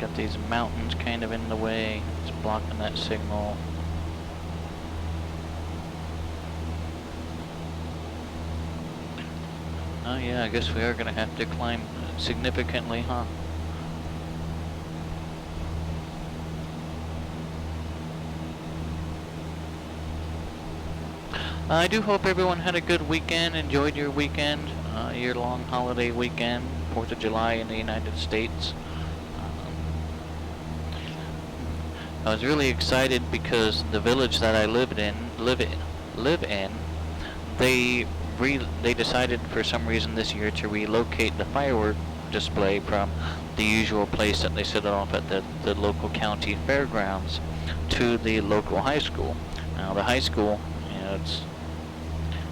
Got these mountains kind of in the way. It's blocking that signal. Oh yeah, I guess we are going to have to climb significantly, huh? I do hope everyone had a good weekend, enjoyed your weekend, your long holiday weekend, 4th of July in the United States. I was really excited because the village that I live in, they decided for some reason this year to relocate the firework display from the usual place that they set it off at the local county fairgrounds to the local high school. Now the high school, you know,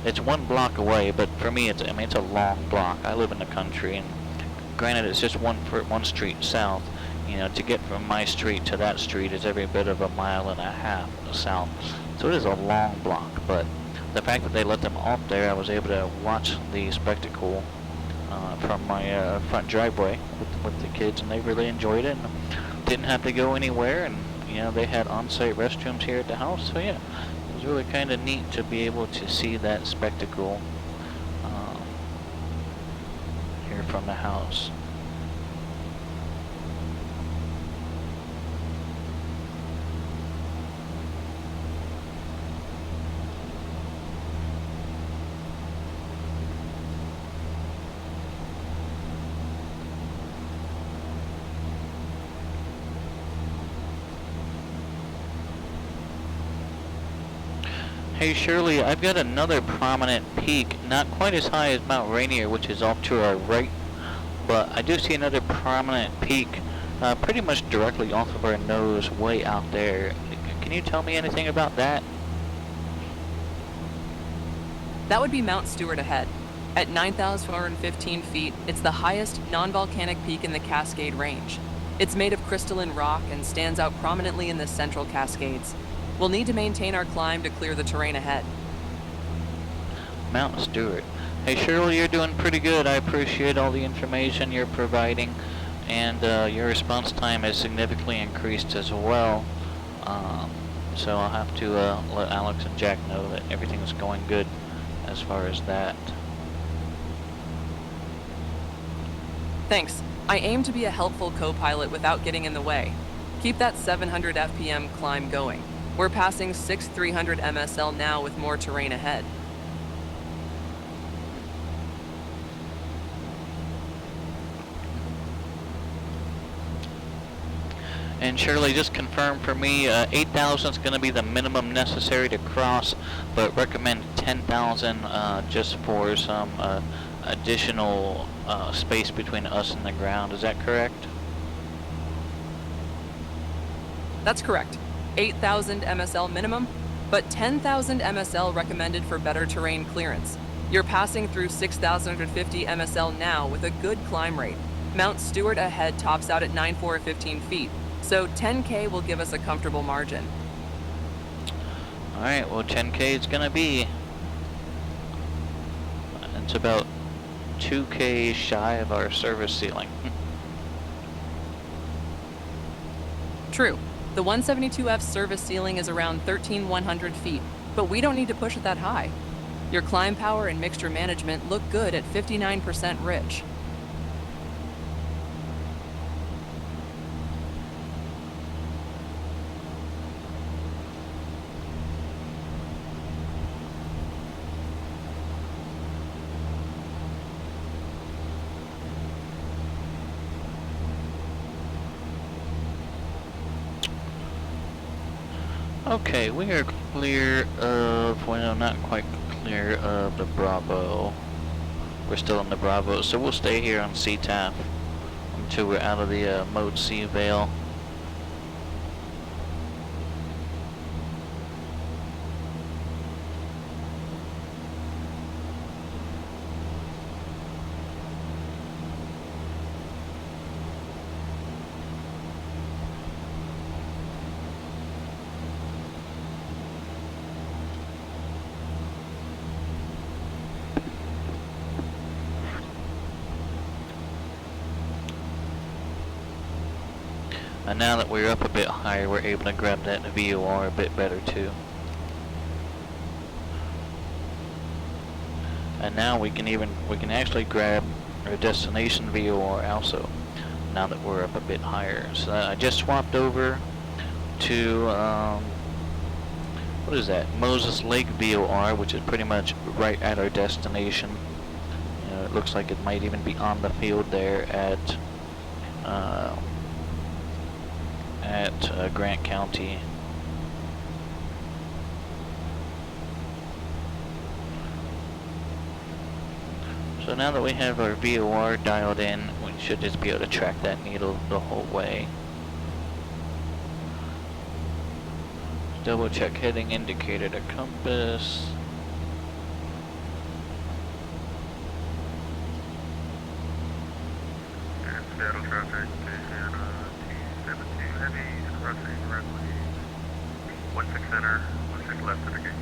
it's 1 block away, but for me it's a long block. I live in the country, and granted it's just one street south. You know, to get from my street to that street is every bit of 1.5 miles south. So it is a long block, but the fact that they let them off there, I was able to watch the spectacle from my front driveway with the kids, and they really enjoyed it. And didn't have to go anywhere, and you know, they had on-site restrooms here at the house. So yeah, it was really kind of neat to be able to see that spectacle here from the house. Hey Shirley, I've got another prominent peak, not quite as high as Mount Rainier, which is off to our right, but I do see another prominent peak pretty much directly off of our nose, way out there. Can you tell me anything about that? That would be Mount Stewart ahead. At 9,415 feet, it's the highest non-volcanic peak in the Cascade Range. It's made of crystalline rock and stands out prominently in the Central Cascades. We'll need to maintain our climb to clear the terrain ahead. Mount Stewart. Hey Shirley, you're doing pretty good. I appreciate all the information you're providing, and your response time has significantly increased as well. So I'll have to let Alex and Jack know that everything's going good as far as that. Thanks. I aim to be a helpful co-pilot without getting in the way. Keep that 700 FPM climb going. We're passing 6,300 MSL now with more terrain ahead. And Shirley, just confirm for me, 8,000 is going to be the minimum necessary to cross, but recommend 10,000 just for some additional space between us and the ground. Is that correct? That's correct. 8,000 MSL minimum, but 10,000 MSL recommended for better terrain clearance. You're passing through 6,050 MSL now with a good climb rate. Mount Stewart ahead tops out at 9,415 feet, so 10K will give us a comfortable margin. Alright, well 10K is going to be. It's about 2K shy of our service ceiling. True. The 172F service ceiling is around 13,100 feet, but we don't need to push it that high. Your climb power and mixture management look good at 59% rich. Okay, we are clear of, well, not quite clear of the Bravo. We're still in the Bravo, so we'll stay here on CTAF until we're out of the Mode C veil. And now that we're up a bit higher, we're able to grab that VOR a bit better too. And now we can actually grab our destination VOR also, now that we're up a bit higher. So I just swapped over to, what is that? Moses Lake VOR, which is pretty much right at our destination. You know, it looks like it might even be on the field there at Grant County. So now that we have our VOR dialed in, we should just be able to track that needle the whole way. Double check heading indicator to compass. Seattle traffic, station T-17 heavy, crossing runway 16 center, 16 left to the gate.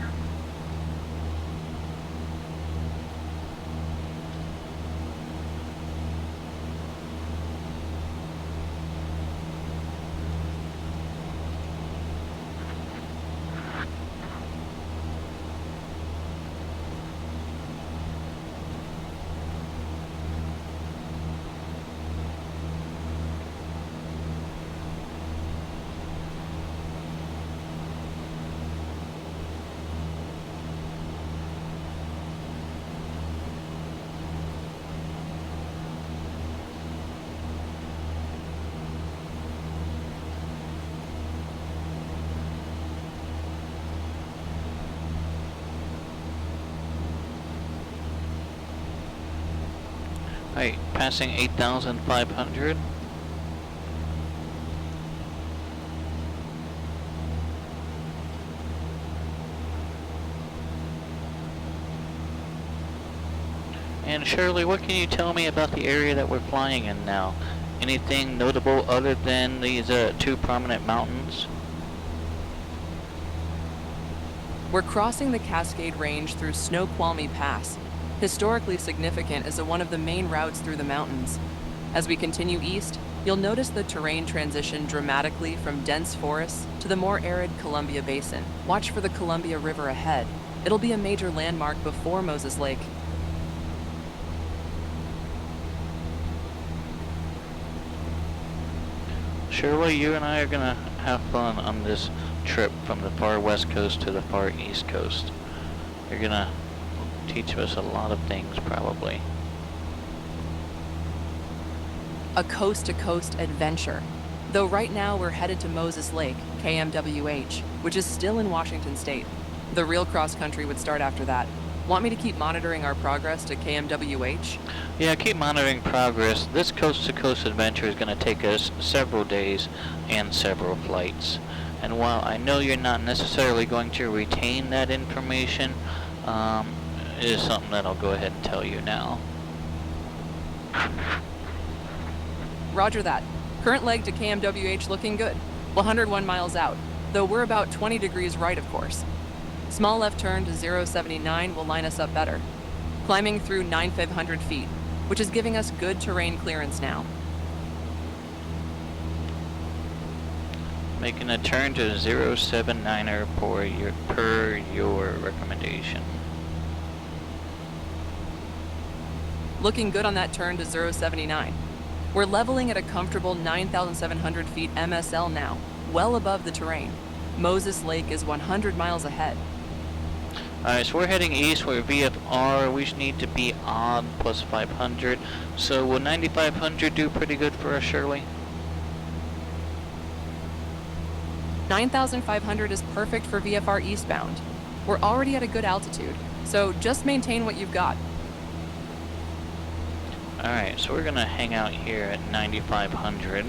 Alright, passing 8,500. And Shirley, what can you tell me about the area that we're flying in now? Anything notable other than these two prominent mountains? We're crossing the Cascade Range through Snoqualmie Pass, historically significant as one of the main routes through the mountains. As we continue east, you'll notice the terrain transition dramatically from dense forests to the more arid Columbia Basin. Watch for the Columbia River ahead. It'll be a major landmark before Moses Lake. Shirley, you and I are gonna have fun on this trip from the far west coast to the far east coast. You're gonna teach us a lot of things, probably. A coast-to-coast adventure. Though right now we're headed to Moses Lake, KMWH, which is still in Washington State. The real cross-country would start after that. Want me to keep monitoring our progress to KMWH? Yeah, keep monitoring progress. This coast-to-coast adventure is going to take us several days and several flights. And while I know you're not necessarily going to retain that information, it is something that I'll go ahead and tell you now. Roger that. Current leg to KMWH looking good. 101 miles out, though we're about 20 degrees right, of course. Small left turn to 079 will line us up better. Climbing through 9,500 feet, which is giving us good terrain clearance now. Making a turn to 079er per your recommendation. Looking good on that turn to 079. We're leveling at a comfortable 9,700 feet MSL now, well above the terrain. Moses Lake is 100 miles ahead. Alright, so we're heading east where VFR, we should need to be odd plus 500. So will 9,500 do pretty good for us, Shirley? 9,500 is perfect for VFR eastbound. We're already at a good altitude, so just maintain what you've got. Alright, so we're gonna hang out here at 9,500.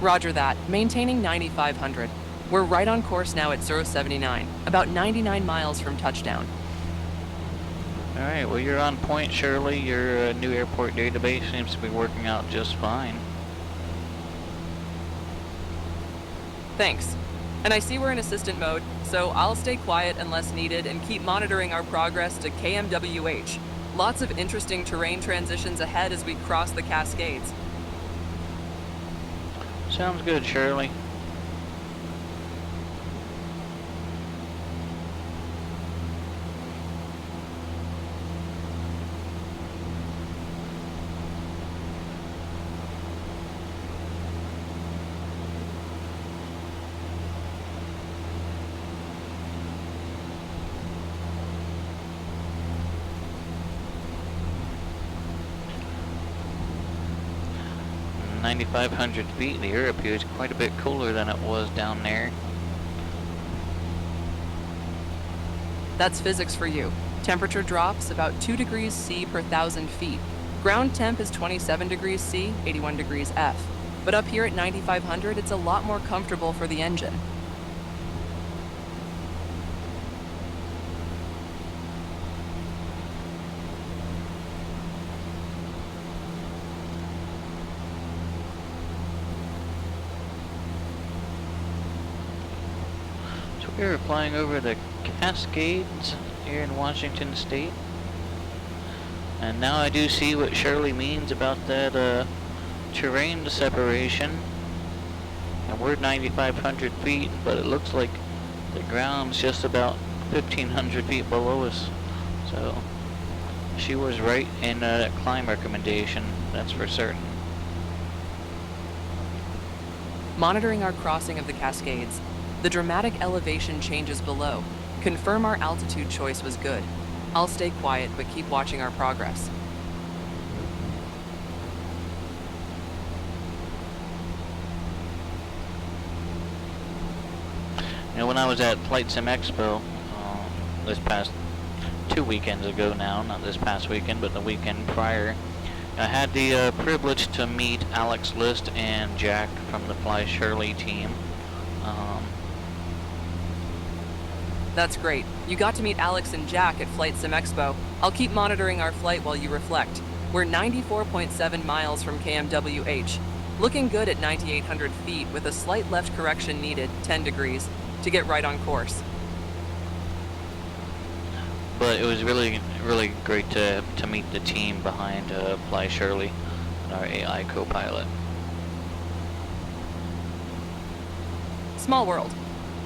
Roger that, maintaining 9,500. We're right on course now at 079, about 99 miles from touchdown. Alright, well you're on point, Shirley. Your new airport database seems to be working out just fine. Thanks. And I see we're in assistant mode, so I'll stay quiet unless needed and keep monitoring our progress to KMWH. Lots of interesting terrain transitions ahead as we cross the Cascades. Sounds good, Shirley. At 9,500 feet, the air up here is quite a bit cooler than it was down there. That's physics for you. Temperature drops about 2 degrees C per 1,000 feet. Ground temp is 27 degrees C, 81 degrees F. But up here at 9,500, it's a lot more comfortable for the engine. We were flying over the Cascades here in Washington State. And now I do see what Shirley means about that terrain separation. And we're 9,500 feet, but it looks like the ground's just about 1,500 feet below us. So she was right in that climb recommendation, that's for certain. Monitoring our crossing of the Cascades, the dramatic elevation changes below confirm our altitude choice was good. I'll stay quiet, but keep watching our progress. You know, when I was at VATSIM Expo this past 2 weekends ago now, not this past weekend, but the weekend prior, I had the privilege to meet Alex List and Jack from the Fly Shirley team. That's great. You got to meet Alex and Jack at VATSIM Expo. I'll keep monitoring our flight while you reflect. We're 94.7 miles from KMWH. Looking good at 9,800 feet with a slight left correction needed, 10 degrees, to get right on course. But it was really great to meet the team behind Fly Shirley and our AI co-pilot. Small world.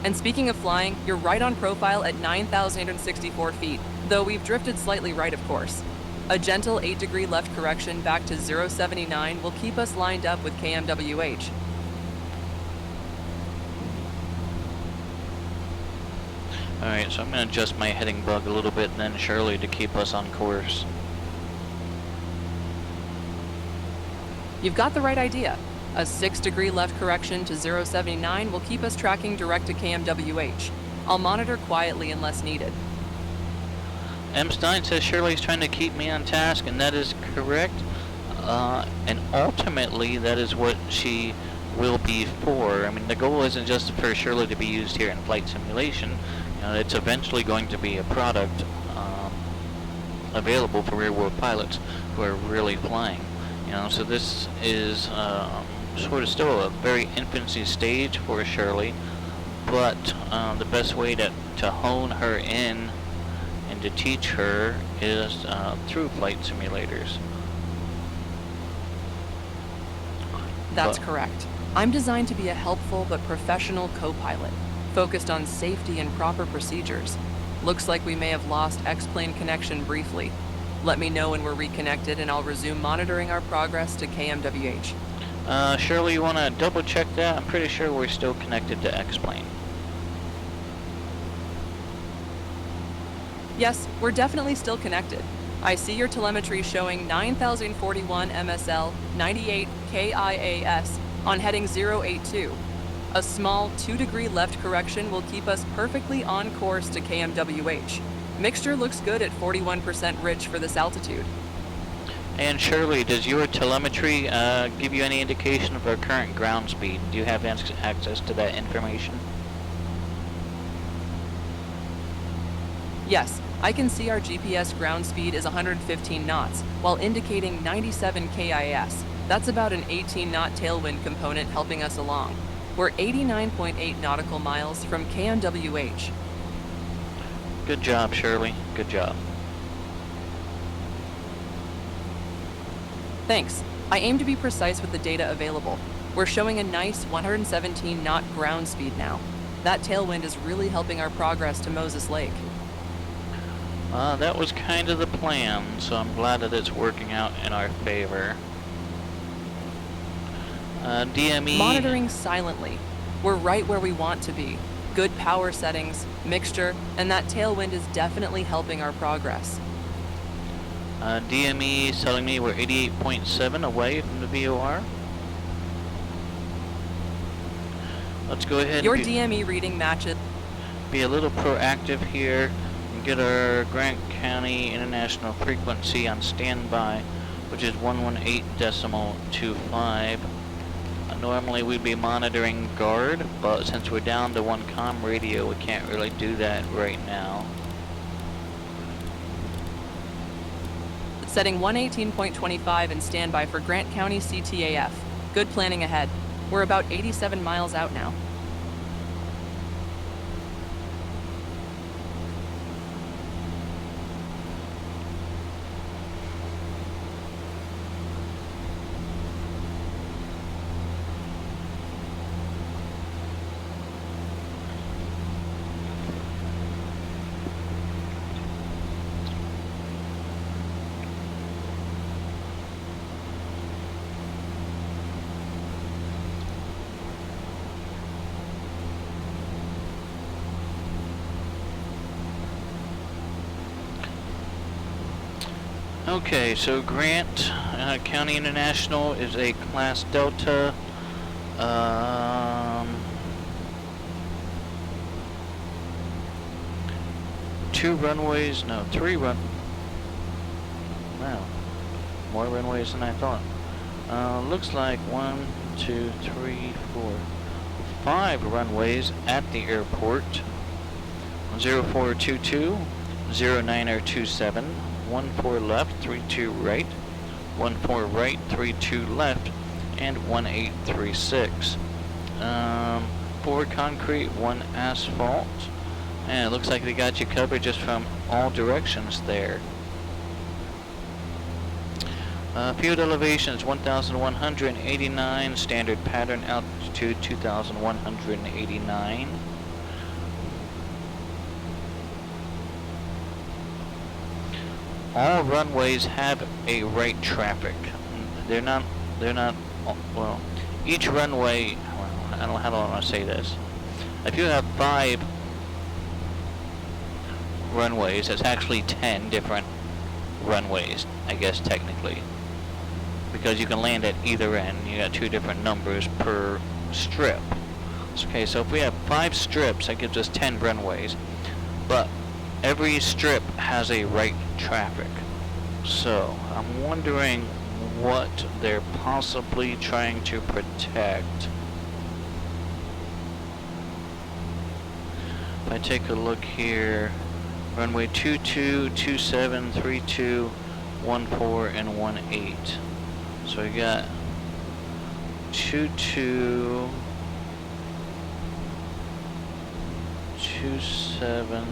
And speaking of flying, you're right on profile at 9,864 feet, though we've drifted slightly right, of course. A gentle 8-degree left correction back to 079 will keep us lined up with KMWH. Alright, so I'm going to adjust my heading bug a little bit and then Shirley to keep us on course. You've got the right idea. A 6-degree left correction to 079 will keep us tracking direct to KMWH. I'll monitor quietly unless needed. M. Stein says Shirley's trying to keep me on task, and that is correct. And ultimately, that is what she will be for. I mean, the goal isn't just for Shirley to be used here in flight simulation. You know, it's eventually going to be a product available for real-world pilots who are really flying. You know, so this is sort of still a very infancy stage for Shirley, but the best way to hone her in and to teach her is through flight simulators. That's correct. I'm designed to be a helpful but professional co-pilot, focused on safety and proper procedures. Looks like we may have lost X-plane connection briefly. Let me know when we're reconnected and I'll resume monitoring our progress to KMWH. Shirley, you want to double check that? I'm pretty sure we're still connected to X-plane. Yes, we're definitely still connected. I see your telemetry showing 9041 MSL 98 KIAS on heading 082. A small 2-degree left correction will keep us perfectly on course to KMWH. Mixture looks good at 41% rich for this altitude. And Shirley, does your telemetry give you any indication of our current ground speed? Do you have access to that information? Yes, I can see our GPS ground speed is 115 knots, while indicating 97 KIS. That's about an 18-knot tailwind component helping us along. We're 89.8 nautical miles from KMWH. Good job, Shirley. Good job. Thanks. I aim to be precise with the data available. We're showing a nice 117-knot ground speed now. That tailwind is really helping our progress to Moses Lake. That was kind of the plan, so I'm glad that it's working out in our favor. DME... Monitoring silently. We're right where we want to be. Good power settings, mixture, and that tailwind is definitely helping our progress. DME is telling me we're 88.7 away from the VOR. Let's go ahead Your and DME reading matches. be a little proactive here and get our Grant County International frequency on standby, which is 118.25. Normally we'd be monitoring guard, but since we're down to one comm radio, we can't really do that right now. Setting 118.25 and standby for Grant County CTAF. Good planning ahead. We're about 87 miles out now. Okay, so Grant County International is a Class Delta. Three run. Wow, more runways than I thought. Looks like 1, 2, 3, 4, 5 runways at the airport. 0422, 0927. 14 left, 32 right, 14 right, 32 left, and 1836. 4 concrete, 1 asphalt, and it looks like they got you covered just from all directions there. Field elevations 1,189, standard pattern altitude 2,189. all runways have a right traffic. They're not, well, each runway, well, I don't know how do I want to say this. If you have 5 runways, that's actually 10 different runways, I guess technically. Because you can land at either end, you got 2 different numbers per strip. Okay, so if we have 5 strips, that gives us 10 runways. But every strip has a right traffic. So I'm wondering what they're possibly trying to protect. If I take a look here, runway 22, 27, 32, 14, and 18. So we got 22, 27.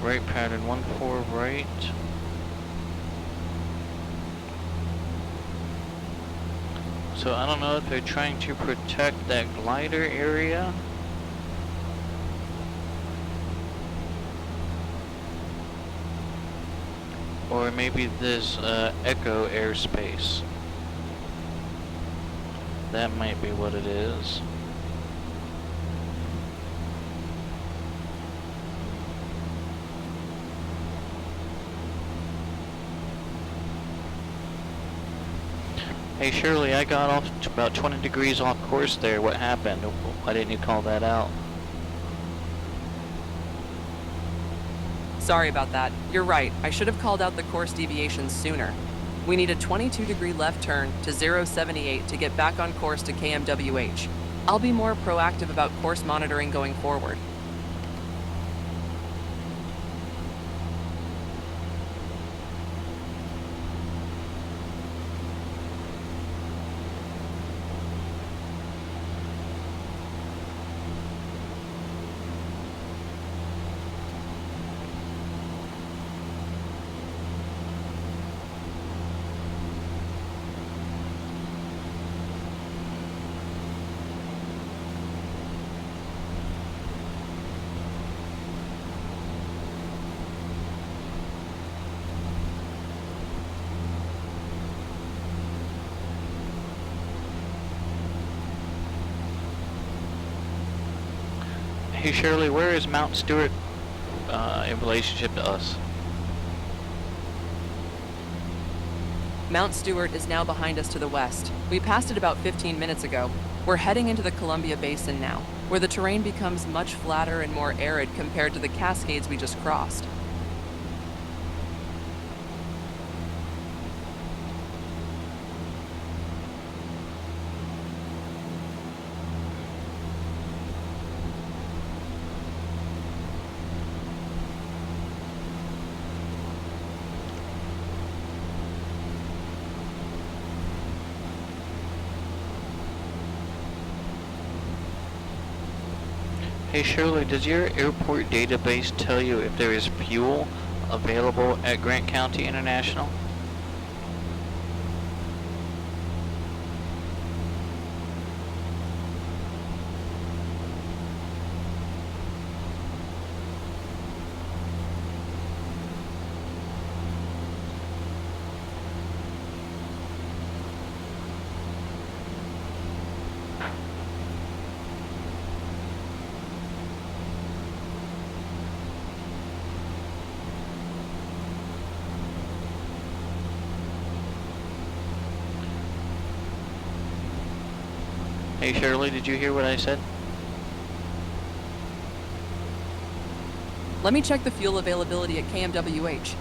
Right pattern 14 right. So I don't know if they're trying to protect that glider area. Or maybe this echo airspace. That might be what it is. Hey Shirley, I got off about 20 degrees off course there. What happened? Why didn't you call that out? Sorry about that. You're right. I should have called out the course deviation sooner. We need a 22-degree left turn to 078 to get back on course to KMWH. I'll be more proactive about course monitoring going forward. Hey Shirley, where is Mount Stewart in relationship to us? Mount Stewart is now behind us to the west. We passed it about 15 minutes ago. We're heading into the Columbia Basin now, where the terrain becomes much flatter and more arid compared to the Cascades we just crossed. Hey Shirley, does your airport database tell you if there is fuel available at Grant County International? Hey Shirley, did you hear what I said? Let me check the fuel availability at KMWH.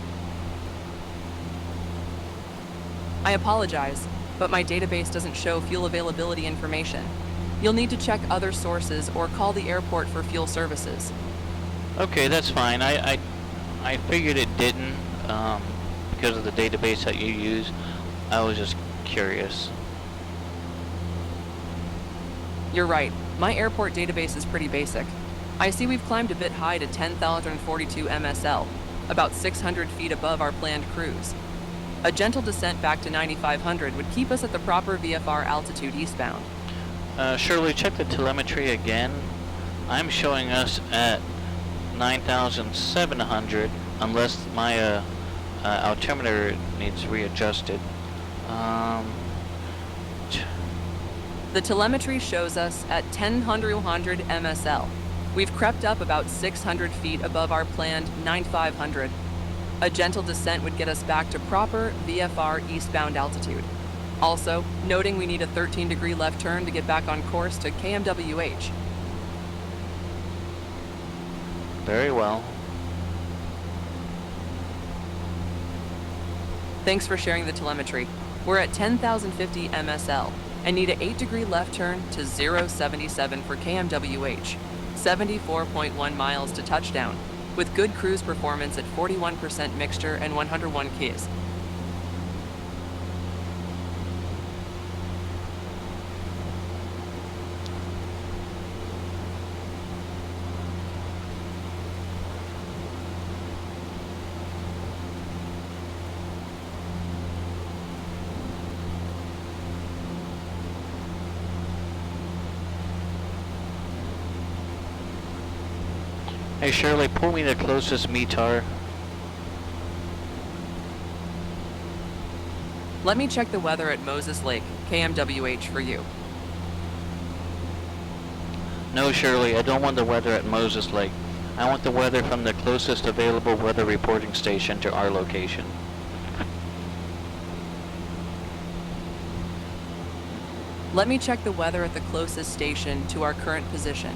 I apologize, but my database doesn't show fuel availability information. You'll need to check other sources or call the airport for fuel services. Okay, that's fine. I figured it didn't because of the database that you use. I was just curious. You're right. My airport database is pretty basic. I see we've climbed a bit high to 10,042 MSL, about 600 feet above our planned cruise. A gentle descent back to 9,500 would keep us at the proper VFR altitude eastbound. Shirley, check the telemetry again. I'm showing us at 9,700 unless my altimeter needs readjusted. The telemetry shows us at 10,100 MSL. We've crept up about 600 feet above our planned 9,500. A gentle descent would get us back to proper VFR eastbound altitude. Also, noting we need a 13-degree left turn to get back on course to KMWH. Very well. Thanks for sharing the telemetry. We're at 10,050 MSL and need an 8-degree left turn to 077 for KMWH, 74.1 miles to touchdown, with good cruise performance at 41% mixture and 101 Ks. Hey Shirley, pull me the closest METAR. Let me check the weather at Moses Lake, KMWH for you. No Shirley, I don't want the weather at Moses Lake. I want the weather from the closest available weather reporting station to our location. Let me check the weather at the closest station to our current position.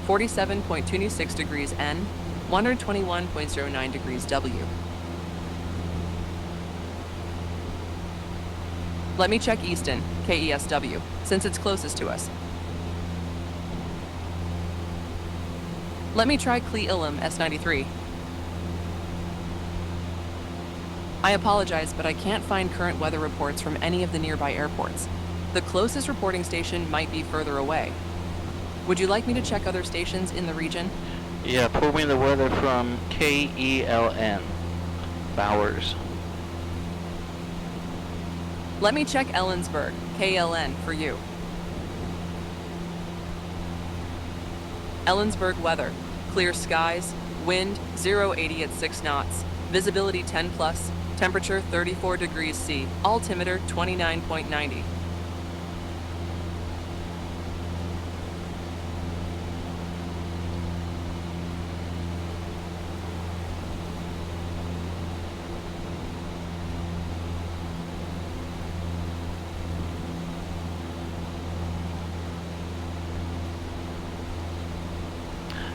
47.26 degrees N, 121.09 degrees W. Let me check Easton, KESW, since it's closest to us. Let me try Cle Ilum, S93. I apologize, but I can't find current weather reports from any of the nearby airports. The closest reporting station might be further away. Would you like me to check other stations in the region? Yeah, pull me the weather from KELN, Bowers. Let me check Ellensburg, KLN, for you. Ellensburg weather, clear skies, wind 080 at 6 knots, visibility 10 plus, temperature 34 degrees C, altimeter 29.90.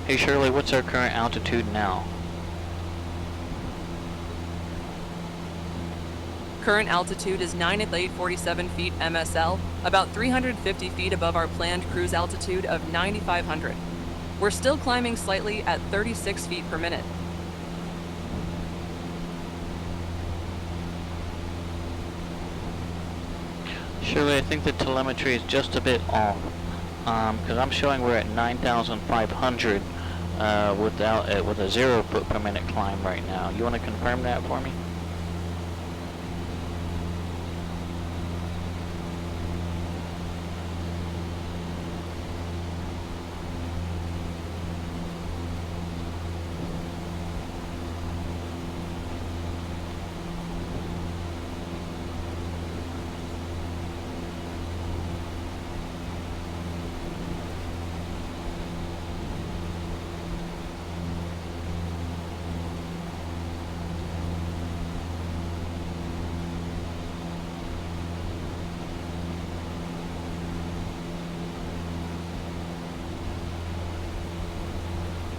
Hey Shirley, what's our current altitude now? Current altitude is 9,847 feet MSL, about 350 feet above our planned cruise altitude of 9,500. We're still climbing slightly at 36 feet per minute. Shirley, I think the telemetry is just a bit off. Because I'm showing we're at 9,500 with a 0 foot per minute climb right now. You want to confirm that for me?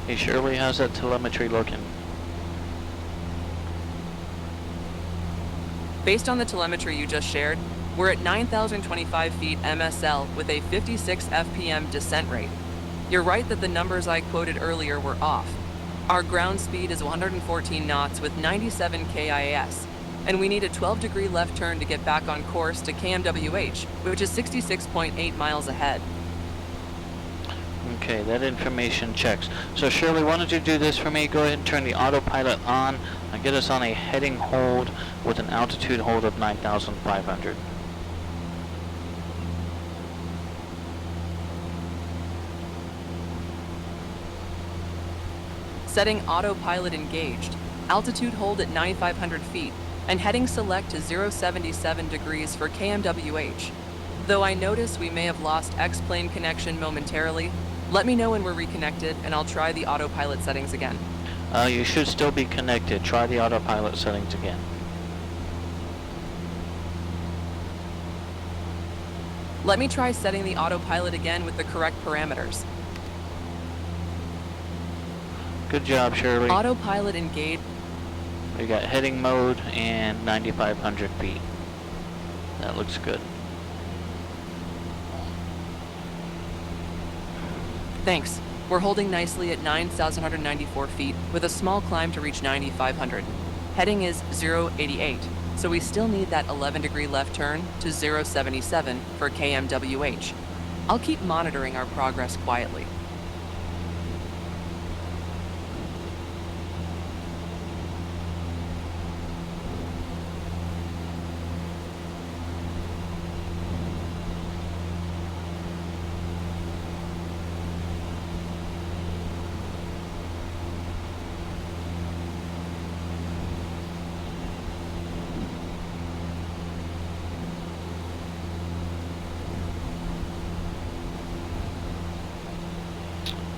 Hey Shirley, how's that telemetry looking? Based on the telemetry you just shared, we're at 9,025 feet MSL with a 56 FPM descent rate. You're right that the numbers I quoted earlier were off. Our ground speed is 114 knots with 97 KIAS, and we need a 12-degree left turn to get back on course to KMWH, which is 66.8 miles ahead. Okay, that information checks. So Shirley, why don't you do this for me? Go ahead and turn the autopilot on and get us on a heading hold with an altitude hold of 9,500. Setting autopilot engaged. Altitude hold at 9,500 feet and heading select to 077 degrees for KMWH. Though I notice we may have lost X-plane connection momentarily, let me know when we're reconnected and I'll try the autopilot settings again. You should still be connected. Try the autopilot settings again. Let me try setting the autopilot again with the correct parameters. Good job, Shirley. Autopilot engaged. We got heading mode and 9,500 feet. That looks good. Thanks. We're holding nicely at 9,194 feet with a small climb to reach 9,500. Heading is 088, so we still need that 11-degree left turn to 077 for KMWH. I'll keep monitoring our progress quietly.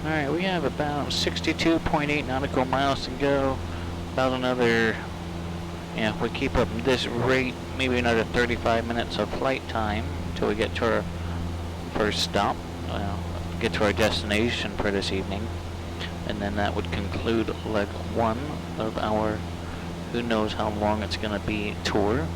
Alright, we have about 62.8 nautical miles to go. About another, if we keep up this rate, maybe another 35 minutes of flight time until we get to our first stop. Get to our destination for this evening. And then that would conclude leg one of our who knows how long it's going to be tour.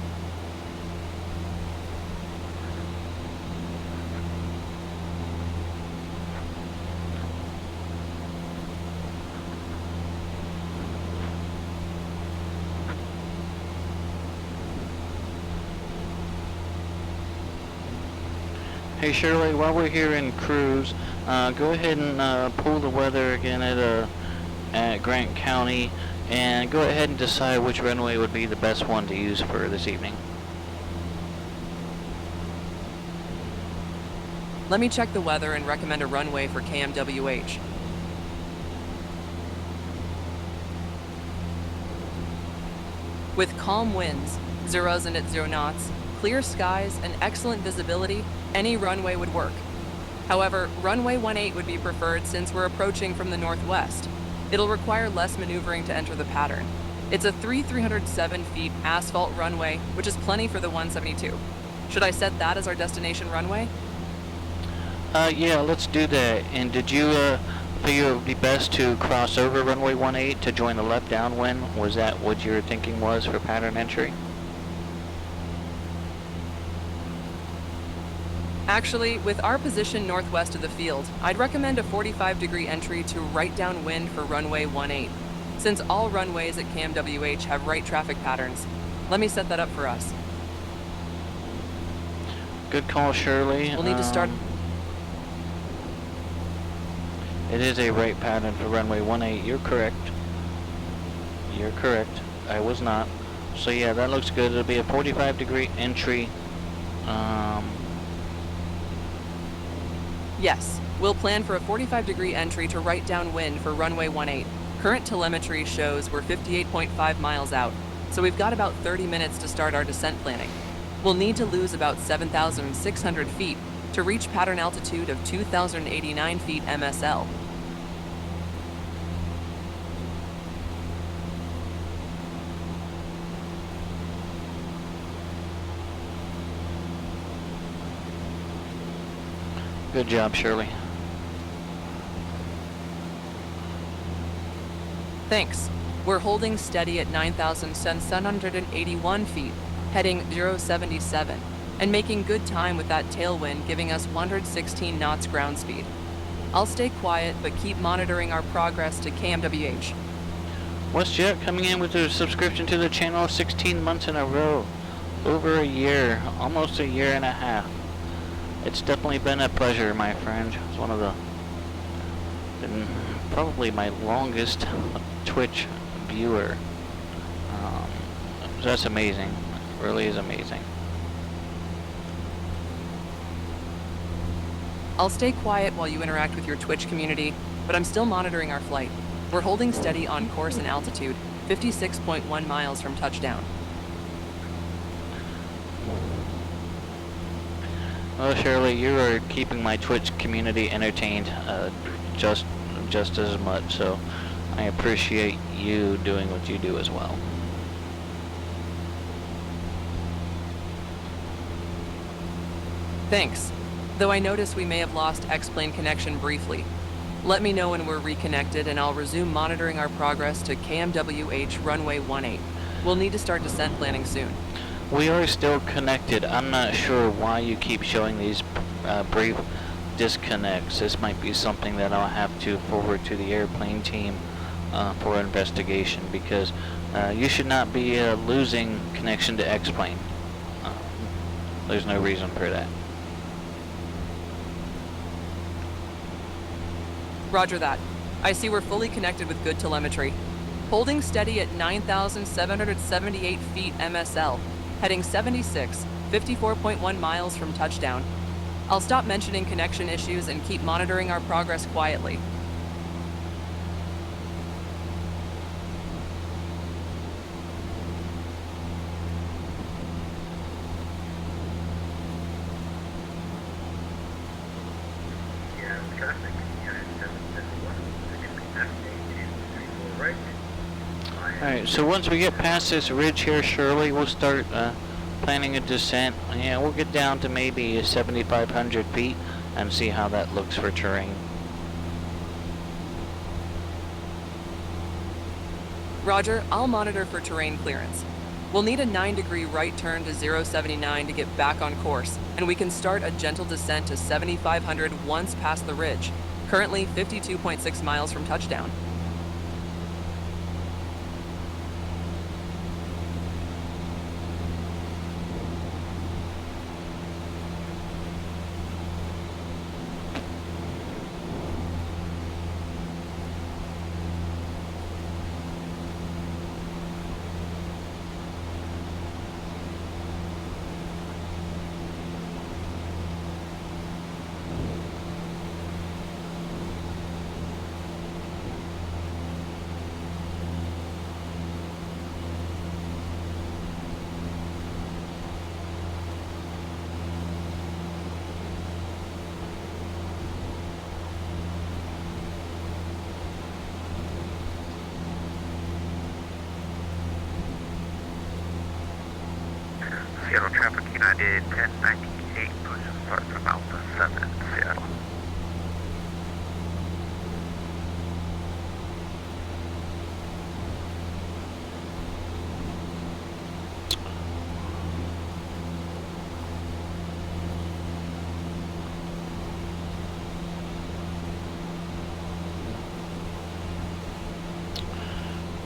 Hey Shirley, while we're here in cruise, go ahead and pull the weather again at Grant County, and go ahead and decide which runway would be the best one to use for this evening. Let me check the weather and recommend a runway for KMWH. With calm winds, zeros and at 0 knots, clear skies, and excellent visibility, any runway would work. However, runway 18 would be preferred since we're approaching from the northwest. It'll require less maneuvering to enter the pattern. It's a 307 feet asphalt runway, which is plenty for the 172. Should I set that as our destination runway? Yeah, let's do that. And did you figure it would be best to cross over runway 18 to join the left downwind? Was that what your thinking was for pattern entry? Actually, with our position northwest of the field, I'd recommend a 45-degree entry to right downwind for runway 18, since all runways at KMWH have right traffic patterns. Let me set that up for us. Good call, Shirley. We'll need to start. It is a right pattern for runway 18. You're correct. You're correct. I was not. So yeah, that looks good. It'll be a 45-degree entry. Yes, we'll plan for a 45-degree entry to right downwind for runway 18. Current telemetry shows we're 58.5 miles out, so we've got about 30 minutes to start our descent planning. We'll need to lose about 7,600 feet to reach pattern altitude of 2,089 feet MSL. Good job, Shirley. Thanks. We're holding steady at 9,781 feet, heading 077, and making good time with that tailwind giving us 116 knots ground speed. I'll stay quiet, but keep monitoring our progress to KMWH. WestJet coming in with a subscription to the channel 16 months in a row. Over a year, almost a year and a half. It's definitely been a pleasure, my friend. It's one of the Been probably my longest Twitch viewer. So that's amazing. It really is amazing. I'll stay quiet while you interact with your Twitch community, but I'm still monitoring our flight. We're holding steady on course and altitude, 56.1 miles from touchdown. Well, Shirley, you are keeping my Twitch community entertained just as much, so I appreciate you doing what you do as well. Thanks. Though I notice we may have lost X-plane connection briefly. Let me know when we're reconnected and I'll resume monitoring our progress to KMWH runway 18. We'll need to start descent planning soon. We are still connected. I'm not sure why you keep showing these brief disconnects. This might be something that I'll have to forward to the airplane team for investigation, because you should not be losing connection to X-plane. There's no reason for that. Roger that. I see we're fully connected with good telemetry. Holding steady at 9,778 feet MSL, heading 76, 54.1 miles from touchdown. I'll stop mentioning connection issues and keep monitoring our progress quietly. Yeah, traffic. Unit 771. Right. Alright, so once we get past this ridge here, Shirley, we'll start planning a descent. Yeah, we'll get down to maybe 7,500 feet and see how that looks for terrain. Roger, I'll monitor for terrain clearance. We'll need a 9-degree right turn to 079 to get back on course, and we can start a gentle descent to 7,500 once past the ridge, currently 52.6 miles from touchdown. Seattle traffic United 1098, push start from Alpha 7, Seattle.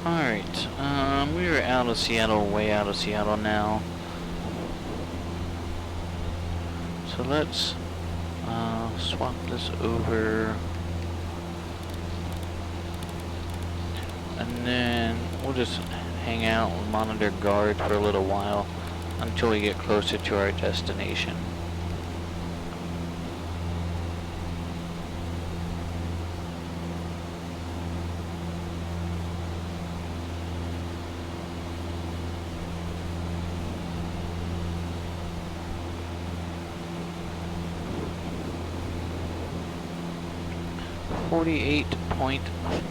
Alright, we are out of Seattle, way out of Seattle now. So let's swap this over, and then we'll just hang out and monitor guard for a little while until we get closer to our destination.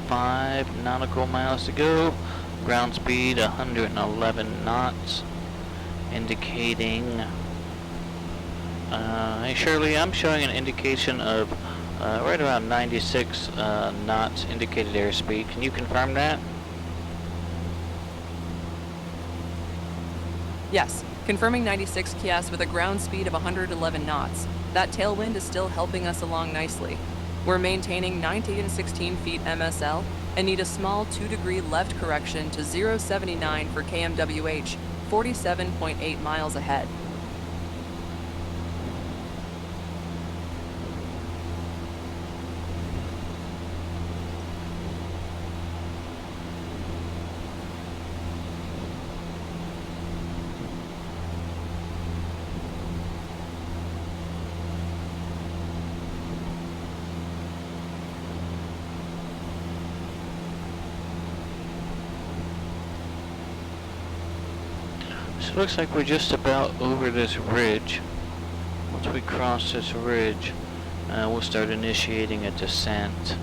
.5 nautical miles to go. Ground speed 111 knots, indicating. Hey Shirley, I'm showing an indication of right around 96 knots indicated airspeed. Can you confirm that? Yes, confirming 96 KS with a ground speed of 111 knots. That tailwind is still helping us along nicely. We're maintaining 916 feet MSL and need a small 2-degree left correction to 079 for KMWH, 47.8 miles ahead. So it looks like we're just about over this ridge. Once we cross this ridge, we'll start initiating a descent.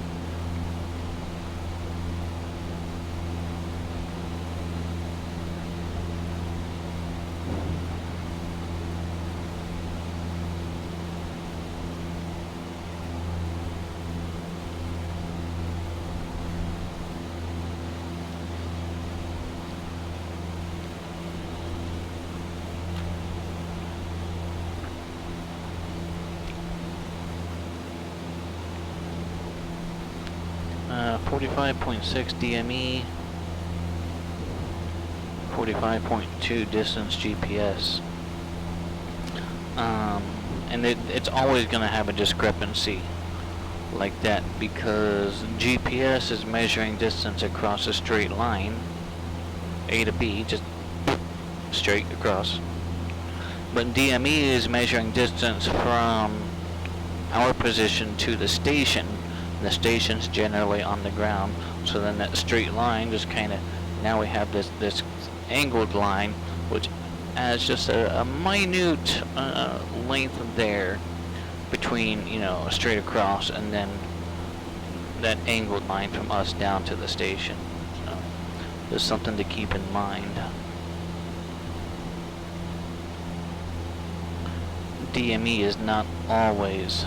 Uh, 45.6 DME, 45.2 distance GPS. And it's always going to have a discrepancy like that because GPS is measuring distance across a straight line, A to B, just straight across. But DME is measuring distance from our position to the station. The station's generally on the ground, so then that straight line just kind of, now we have this angled line, which adds just a minute length there between, you know, straight across and then that angled line from us down to the station. So there's something to keep in mind. DME is not always,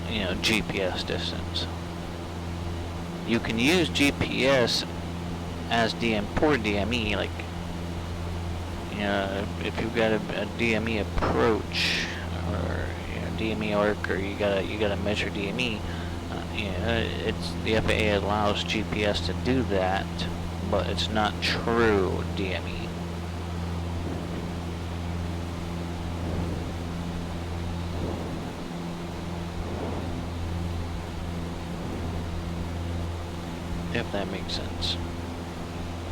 you know, GPS distance. You can use GPS as for DME, like, you know, if you've got a DME approach or, you know, DME arc, or you gotta measure DME. You know, it's the FAA allows GPS to do that, but it's not true DME. If that makes sense.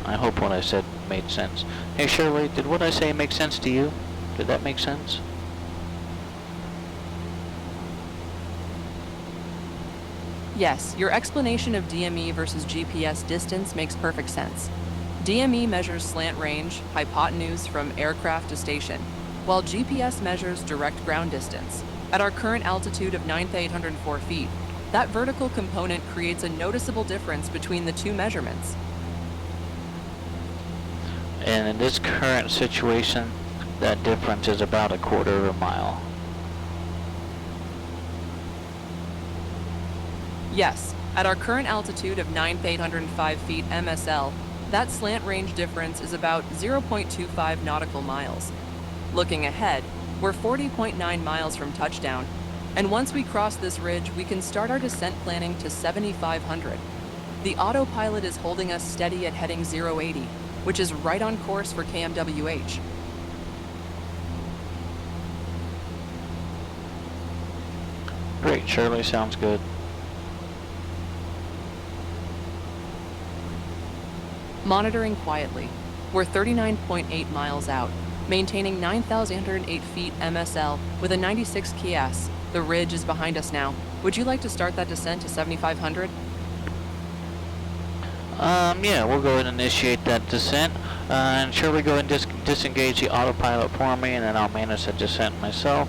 I hope what I said made sense. Hey Shirley, did what I say make sense to you? Did that make sense? Yes, your explanation of DME versus GPS distance makes perfect sense. DME measures slant range, hypotenuse from aircraft to station, while GPS measures direct ground distance. At our current altitude of 9,804 feet, that vertical component creates a noticeable difference between the two measurements. And in this current situation, that difference is about a quarter of a mile. Yes, at our current altitude of 9,805 feet MSL, that slant range difference is about 0.25 nautical miles. Looking ahead, we're 40.9 miles from touchdown, and once we cross this ridge, we can start our descent planning to 7,500. The autopilot is holding us steady at heading 080, which is right on course for KMWH. Great, Shirley, sounds good. Monitoring quietly. We're 39.8 miles out, maintaining 9,808 feet MSL with a 96 KS. The ridge is behind us now. Would you like to start that descent to 7,500? Yeah, we'll go ahead and initiate that descent. And Shirley, go ahead and disengage the autopilot for me, and then I'll manage the descent myself.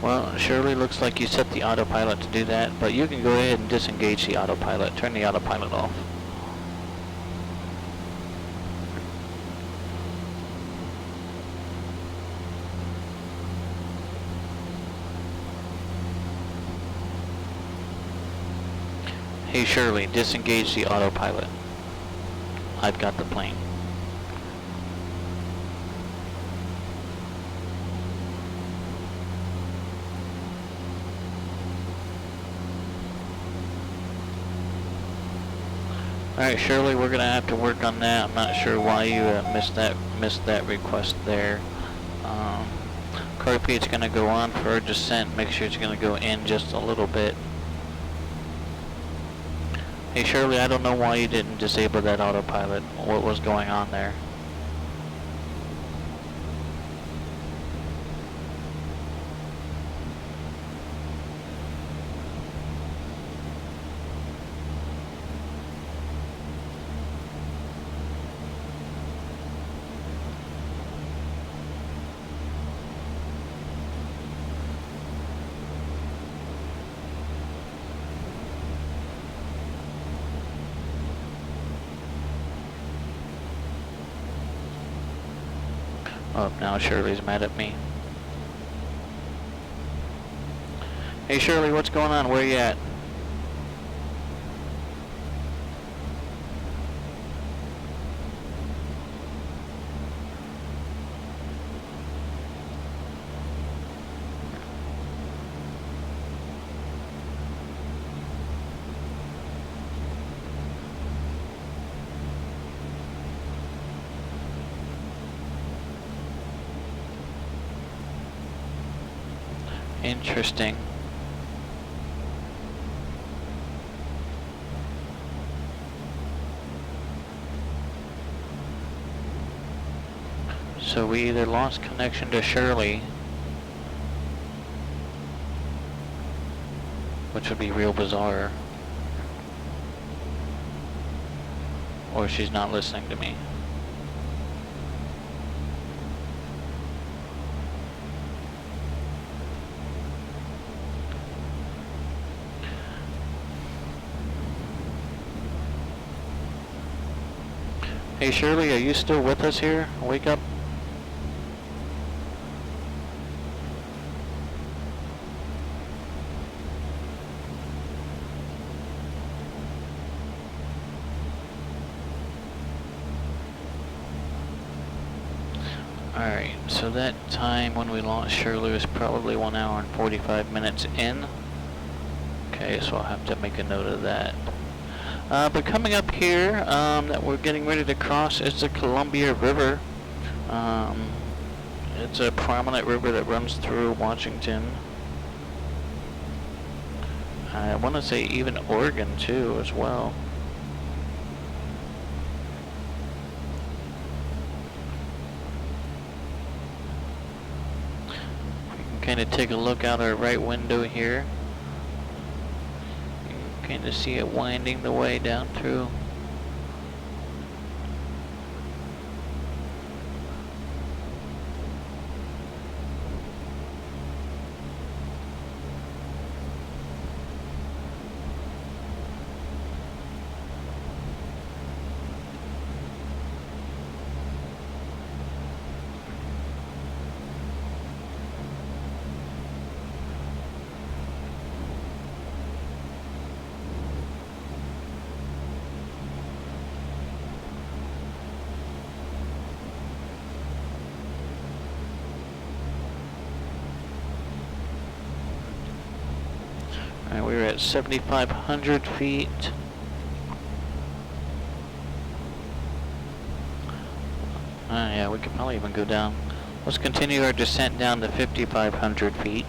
Well, Shirley, looks like you set the autopilot to do that, but you can go ahead and disengage the autopilot. Turn the autopilot off. Hey Shirley, disengage the autopilot. I've got the plane. Alright Shirley, we're gonna have to work on that. I'm not sure why you missed that request there. Carpeet's gonna go on for our descent. Make sure it's gonna go in just a little bit. Hey Shirley, I don't know why you didn't disable that autopilot. What was going on there? Oh, now Shirley's mad at me. Hey Shirley, what's going on? Where you at? Interesting. So we either lost connection to Shirley, which would be real bizarre, or she's not listening to me. Hey Shirley, are you still with us here? Wake up. Alright, so that time when we launched Shirley was probably 1 hour and 45 minutes in. Okay, so I'll have to make a note of that. But coming up here, that we're getting ready to cross is the Columbia River. It's a prominent river that runs through Washington. I want to say even Oregon too as well. We can kind of take a look out our right window here. Kind of see it winding the way down through. Alright, we were at 7,500 feet. Yeah, we could probably even go down. Let's continue our descent down to 5,500 feet.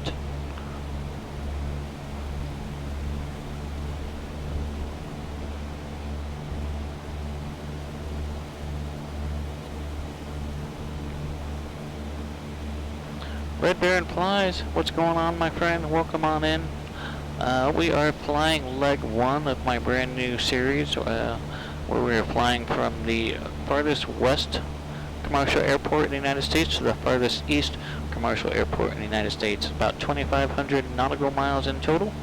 Red Baron Flies, what's going on, my friend? Welcome on in. We are flying leg 1 of my brand new series, where we are flying from the farthest west commercial airport in the United States to the farthest east commercial airport in the United States. About 2,500 nautical miles in total.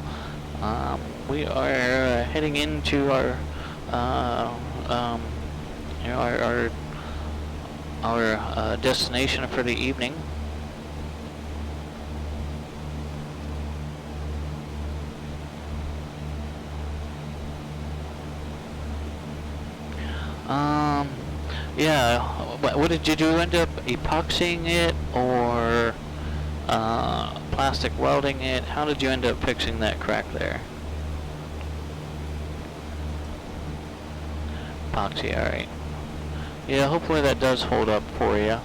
We are heading into our, our destination for the evening. Yeah, what did you do? End up epoxying it or plastic welding it? How did you end up fixing that crack there? Epoxy, alright. Yeah, hopefully that does hold up for you.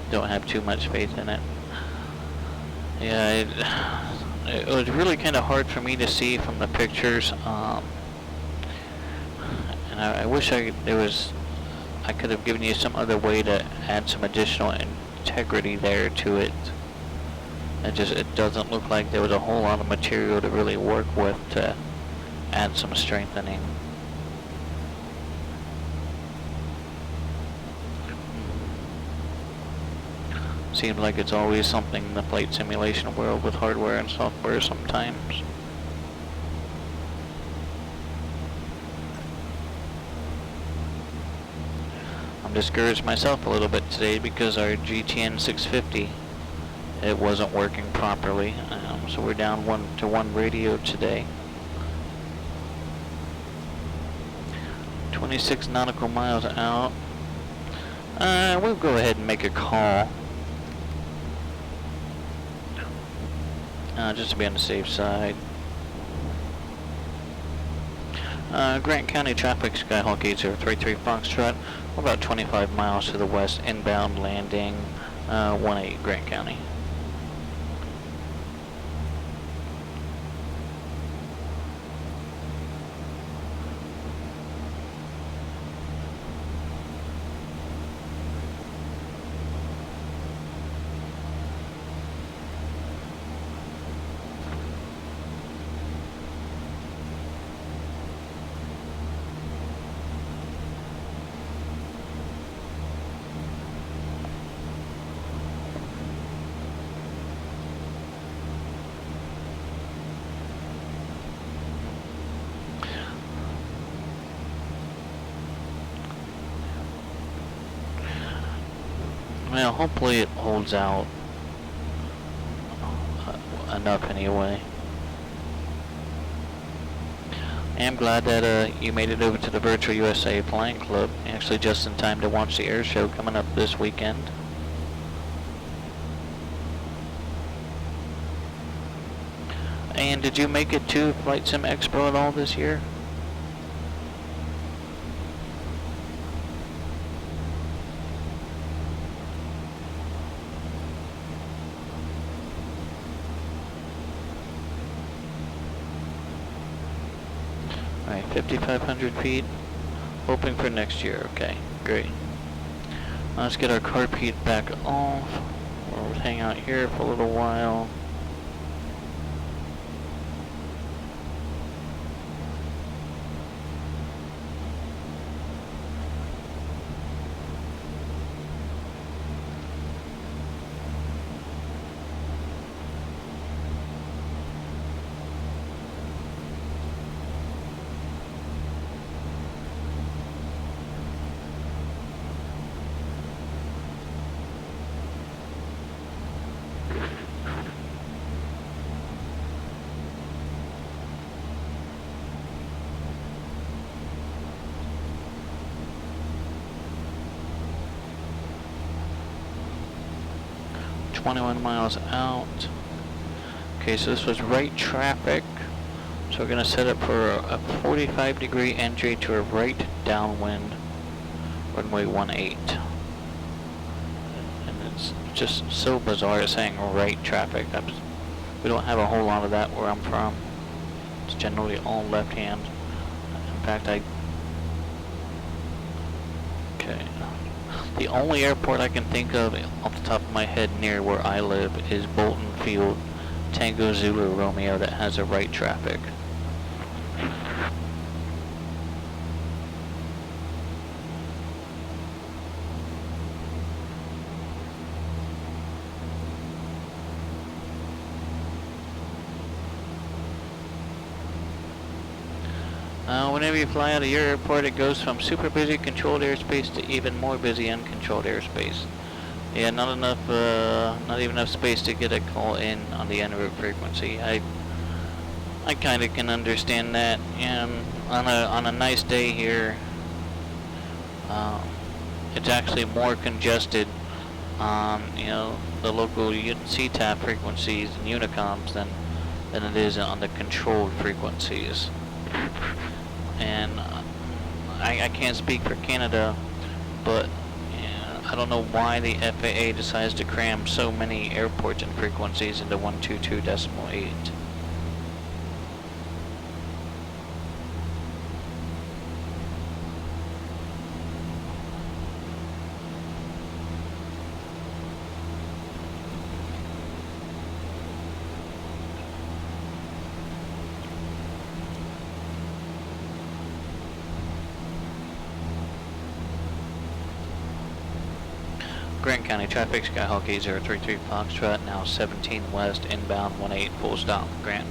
Don't have too much faith in it. Yeah, it was really kind of hard for me to see from the pictures, and I wish I could have given you some other way to add some additional integrity there to it. It doesn't look like there was a whole lot of material to really work with to add some strengthening. seems like it's always something in the flight simulation world with hardware and software sometimes. I'm discouraged myself a little bit today because our GTN 650, it wasn't working properly, so we're down 1-to-1 radio today. 26 nautical miles out. We'll go ahead and make a call. Just to be on the safe side. Grant County traffic, Skyhawk 8033 Foxtrot. We're about 25 miles to the west, inbound landing, 18 Grant County. Well, hopefully it holds out enough anyway. I am glad that you made it over to the Virtual USA Flying Club, actually just in time to watch the air show coming up this weekend. And did you make it to Flight Sim Expo at all this year? Alright, 5,500 feet. Hoping for next year. Okay, great. Let's get our carpet back off. We'll hang out here for a little while. .21 miles out. Okay, so this was right traffic. So we're going to set up for a 45-degree entry to a right downwind, runway 18. And it's just so bizarre saying right traffic. We don't have a whole lot of that where I'm from. It's generally all left hand. In fact, okay. The only airport I can think of off the top of my head near where I live is Bolton Field, Tango Zulu Romeo, that has a right traffic. Whenever you fly out of your airport, it goes from super busy controlled airspace to even more busy uncontrolled airspace. Yeah, not even enough space to get a call in on the en route frequency. I kind of can understand that. And on a nice day here, it's actually more congested on the local CTAP frequencies and Unicoms than it is on the controlled frequencies. And I can't speak for Canada, but I don't know why the FAA decides to cram so many airports and frequencies into 122.8. Grant County traffic, Skyhawk 8033 Foxtrot, now 17 west, inbound 18, full stop, Grant.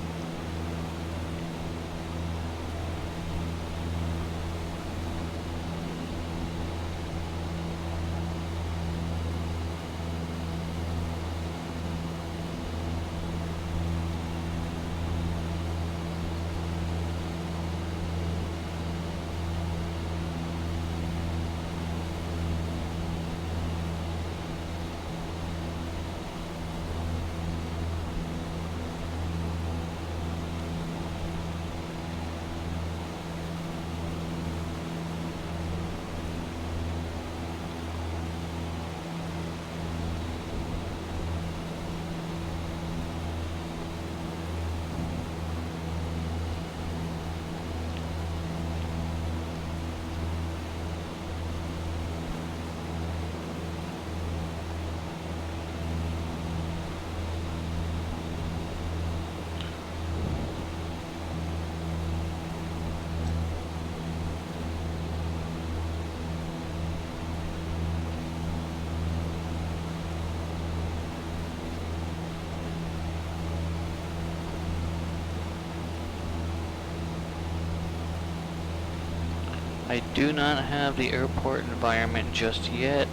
I do not have the airport environment just yet.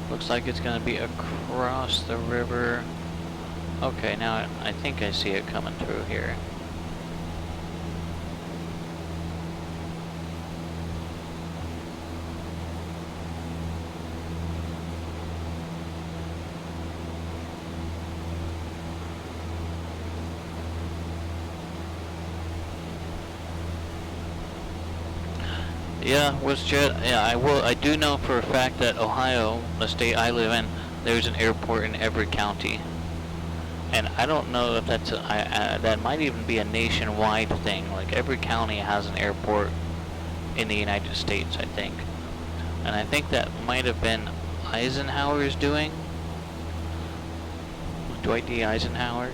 Looks like it's going to be across the river. Okay, now I think I see it coming through here. Yeah, WestJet. Yeah, I do know for a fact that Ohio, the state I live in, there's an airport in every county. And I don't know if that's that might even be a nationwide thing. Like every county has an airport in the United States, I think. And I think that might have been Eisenhower's doing. Dwight D. Eisenhower,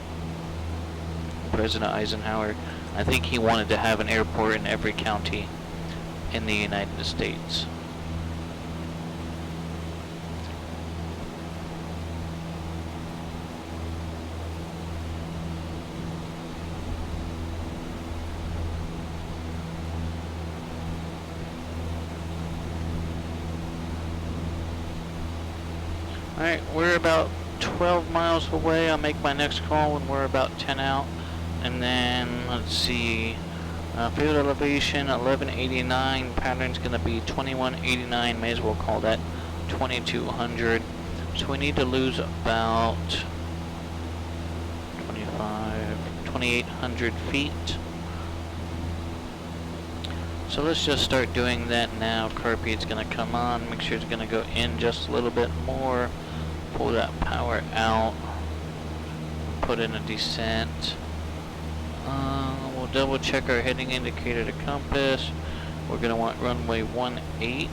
President Eisenhower. I think he wanted to have an airport in every county in the United States. Alright, we're about 12 miles away. I'll make my next call when we're about 10 out. And then, let's see, field elevation 1189, pattern's going to be 2189, may as well call that 2200. So we need to lose about 2800 feet. So let's just start doing that now. Carpeet's going to come on, make sure it's going to go in just a little bit more. Pull that power out, put in a descent. We'll double check our heading indicator to compass. We're going to want runway 18.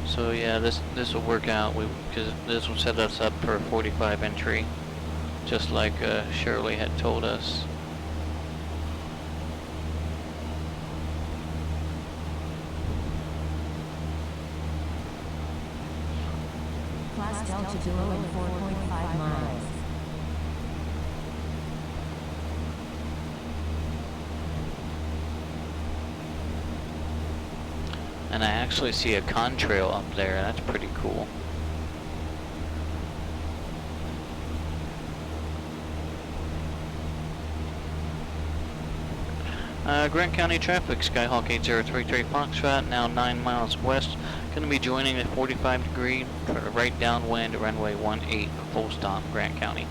So yeah, this will work out because this will set us up for a 45 entry, just like Shirley had told us. Class Delta Duo in 4.5 miles. And I actually see a contrail up there. That's pretty cool. Grant County traffic, Skyhawk 8033 Foxtrot, now 9 miles west. Going to be joining at 45 degree, right downwind, runway 18, full stop, Grant County.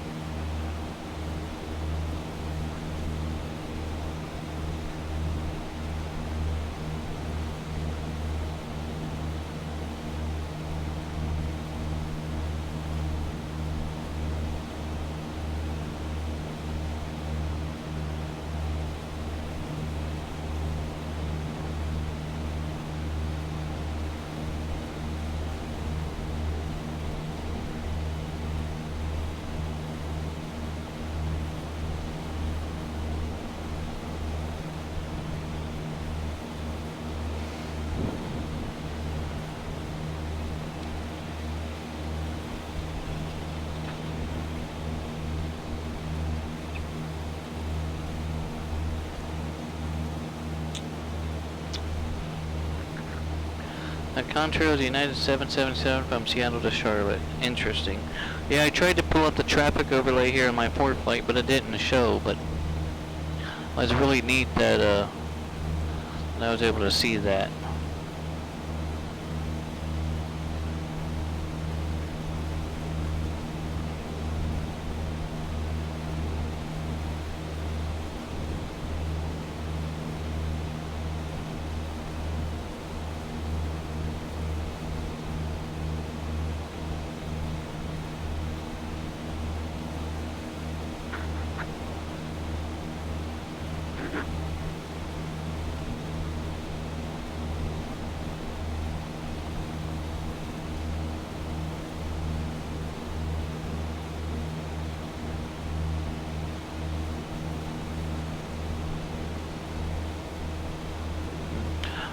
Contrails United 777 from Seattle to Charlotte. Interesting. Yeah, I tried to pull up the traffic overlay here in my forward flight, but it didn't show, but it was really neat that I was able to see that.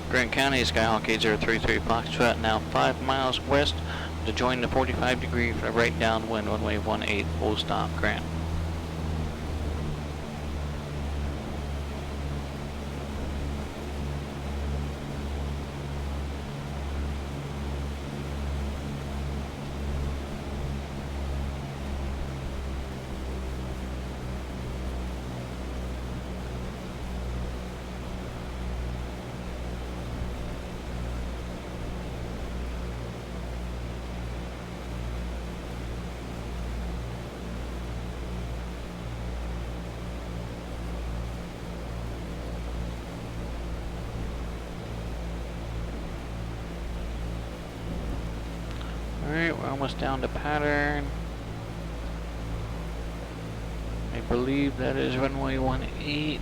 Grant County, Skyhawk 803 Foxtrot, now 5 miles west to join the 45-degree right downwind, runway 18, full stop, Grant. Alright, we're almost down to pattern. I believe that is runway 18.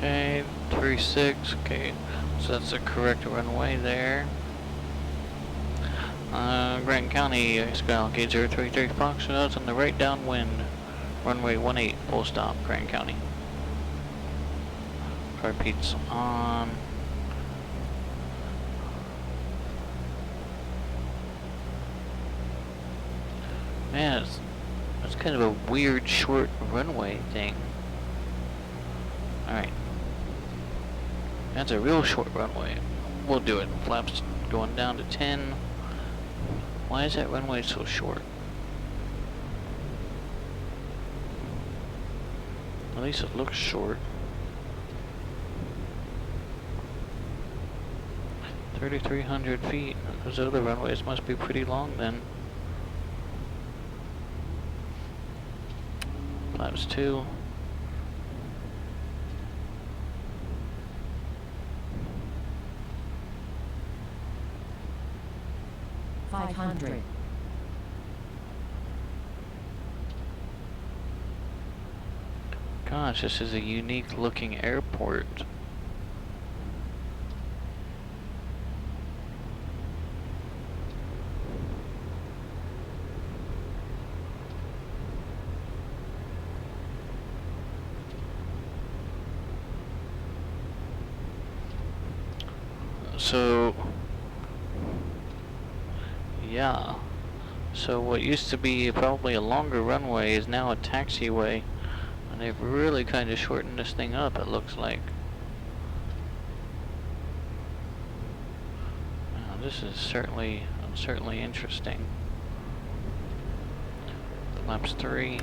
Okay, 36, okay, so that's the correct runway there. Grant County, Skyhawk 8033 Foxtrot on the right downwind, runway 18, full stop, Grant County. Carpeet's on. Man, it's kind of a weird short runway thing. Alright. That's a real short runway. We'll do it. Flaps going down to 10. Why is that runway so short? At least it looks short. 3,300 feet. Those other runways must be pretty long then. Flaps 2. Gosh, this is a unique looking airport. So Yeah. So what used to be probably a longer runway is now a taxiway. And they've really kind of shortened this thing up, it looks like. Wow, this is certainly interesting. Flaps 3.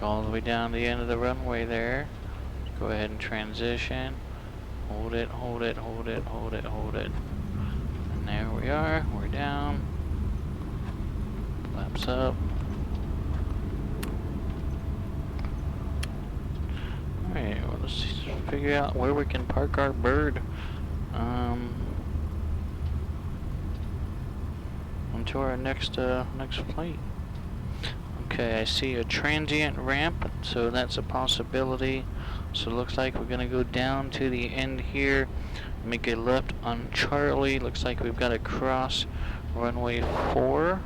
All the way down the end of the runway there. Go ahead and transition. Hold it, hold it, hold it, hold it, hold it. And there we are. We're down. Flaps up. Alright, well, let's figure out where we can park our bird. Onto our next flight. Okay, I see a transient ramp, so that's a possibility. So it looks like we're gonna go down to the end here, make a left on Charlie. Looks like we've got to cross runway 4.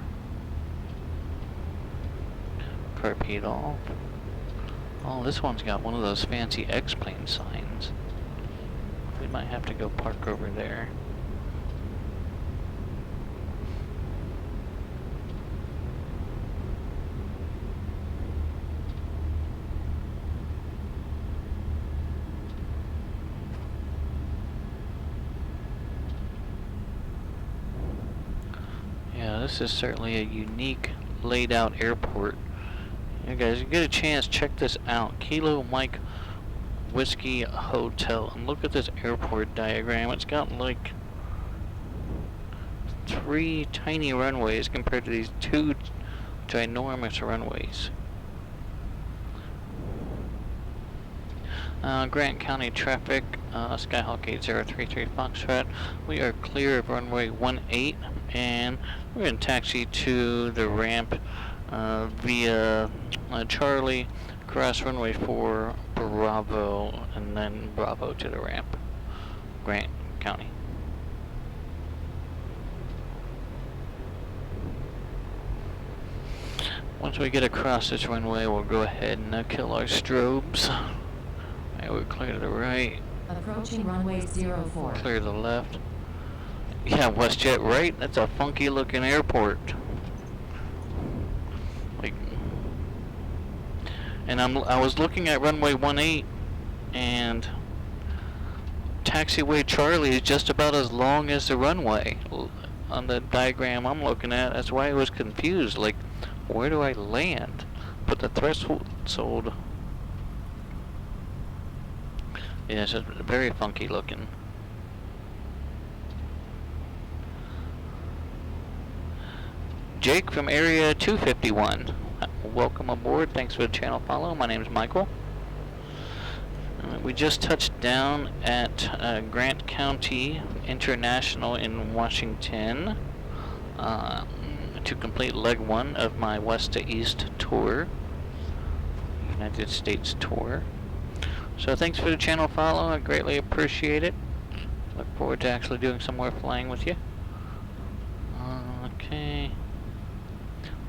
Carpet off. Oh, this one's got one of those fancy X-plane signs. We might have to go park over there. Yeah, this is certainly a unique laid out airport. You guys, you get a chance, check this out. Kilo Mike Whiskey Hotel. And look at this airport diagram. It's got like 3 tiny runways compared to these 2 ginormous runways. Grant County traffic, Skyhawk 8033 Foxtrot. We are clear of runway 18, and we're going to taxi to the ramp via Charlie, cross runway 4, Bravo, and then Bravo to the ramp. Grant County. Once we get across this runway, we'll go ahead and kill our strobes. Alright, we're clear to the right. Approaching runway 04. Clear to the left. Yeah, WestJet, right? That's a funky looking airport. Like, and I was looking at runway 18, and taxiway Charlie is just about as long as the runway on the diagram I'm looking at. That's why I was confused. Like, where do I land? But the threshold. Yeah, it's very funky looking. Jake from area 251. Welcome aboard. Thanks for the channel follow. My name is Michael. We just touched down at Grant County International in Washington to complete leg 1 of my west to east tour, United States tour. So thanks for the channel follow. I greatly appreciate it. Look forward to actually doing some more flying with you. Okay.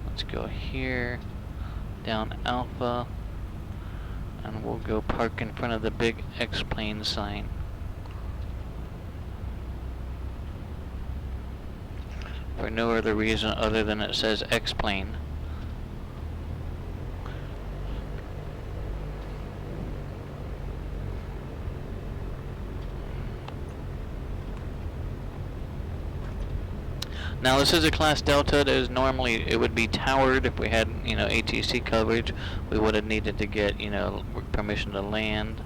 Let's go here, down Alpha, and we'll go park in front of the big X-plane sign. For no other reason other than it says X-plane. Now this is a Class Delta. Normally it would be towered. If we had, ATC coverage, we would have needed to get, permission to land.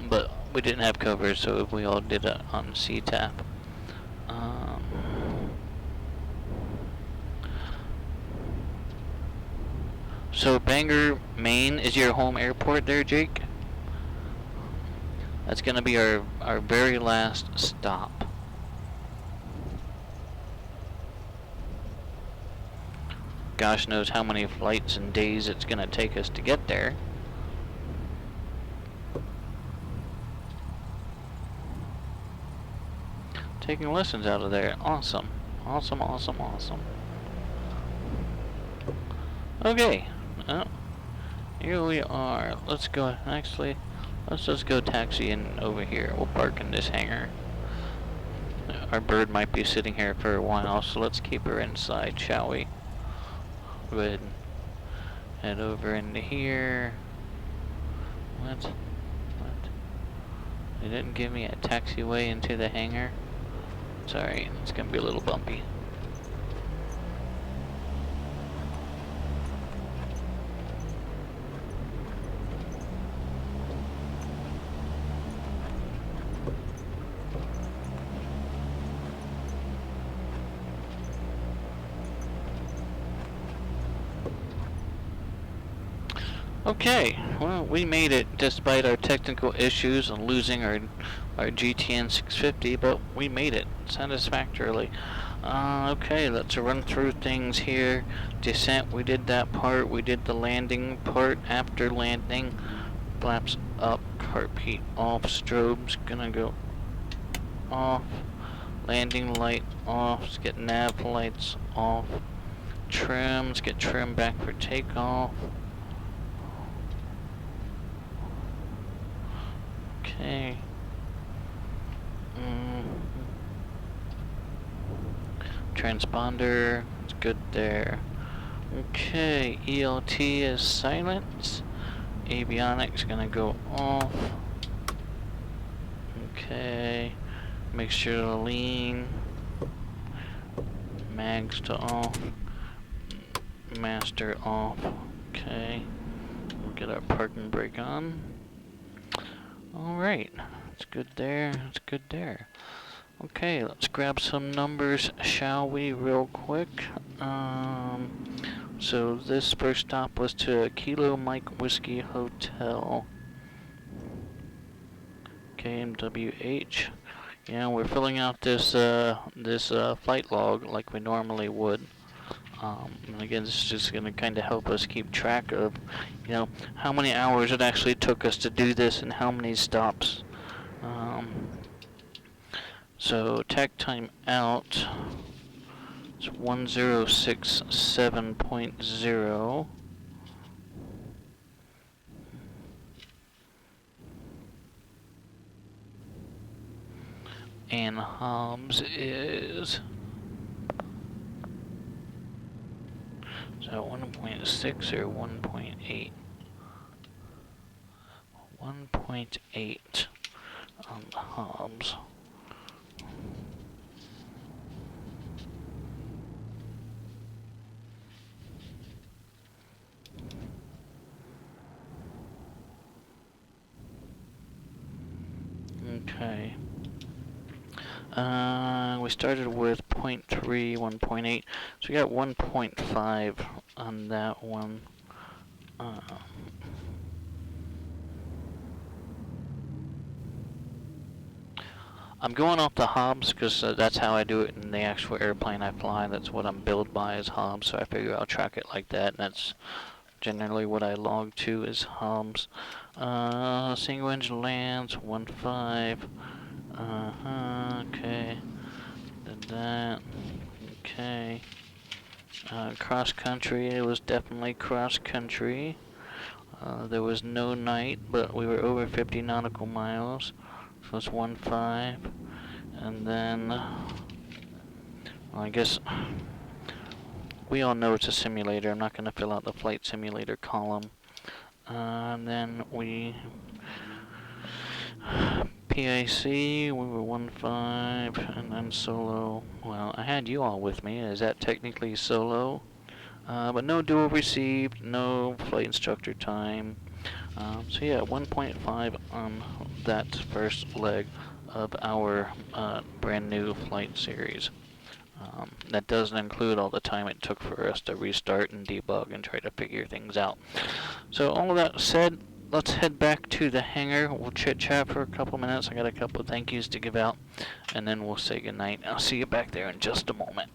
But we didn't have coverage, so we all did it on CTAP. So Bangor, Maine is your home airport there, Jake? That's gonna be our very last stop. gosh knows how many flights and days it's gonna take us to get there. Taking lessons out of there. Awesome. Awesome, awesome, awesome. Okay. Oh, here we are. Let's go. Actually, let's just go taxiing over here. We'll park in this hangar. Our bird might be sitting here for a while, so let's keep her inside, shall we? Go ahead and head over into here. What? They didn't give me a taxiway into the hangar? Sorry, it's gonna be a little bumpy. Okay, well, we made it despite our technical issues and losing our GTN 650, but we made it satisfactorily. Okay, let's run through things here. Descent, we did that part. We did the landing part. After landing, flaps up, carpet off, strobe's gonna go off. Landing light off, let's get nav lights off. Trims, get trim back for takeoff. Okay. Transponder, it's good there. Okay, ELT is silent. Avionics gonna go off. Okay, make sure to lean. Mags to off. Master off. Okay, we'll get our parking brake on. Alright, it's good there, it's good there. Okay, let's grab some numbers, shall we, real quick. So this first stop was to Kilo Mike Whiskey Hotel. KMWH. Yeah, we're filling out this flight log like we normally would. And again, this is just going to kind of help us keep track of, you know, how many hours it actually took us to do this and how many stops. So takt time out is 1067.0. And Hobbs is 1.6 or 1.8? 1.8 on the Hobbs. Okay. We started with 0.3, 1.8, so we got 1.5 on that one. I'm going off the Hobbs because that's how I do it in the actual airplane I fly. That's what I'm billed by as Hobbs, so I figure I'll track it like that, and that's generally what I log to is Hobbs. Single engine lands, 1.5. Okay. Did that. Okay. Cross country, it was definitely cross country. There was no night, but we were over 50 nautical miles. So it's 1.5. And then, well, I guess we all know it's a simulator. I'm not going to fill out the flight simulator column. And then we PIC, we were 1.5, and then solo. Well, I had you all with me. Is that technically solo? But no dual received, no flight instructor time. So yeah, 1.5 on that first leg of our brand new flight series. That doesn't include all the time it took for us to restart and debug and try to figure things out. So all of that said, let's head back to the hangar. We'll chit-chat for a couple minutes. I got a couple of thank yous to give out, and then we'll say goodnight. I'll see you back there in just a moment.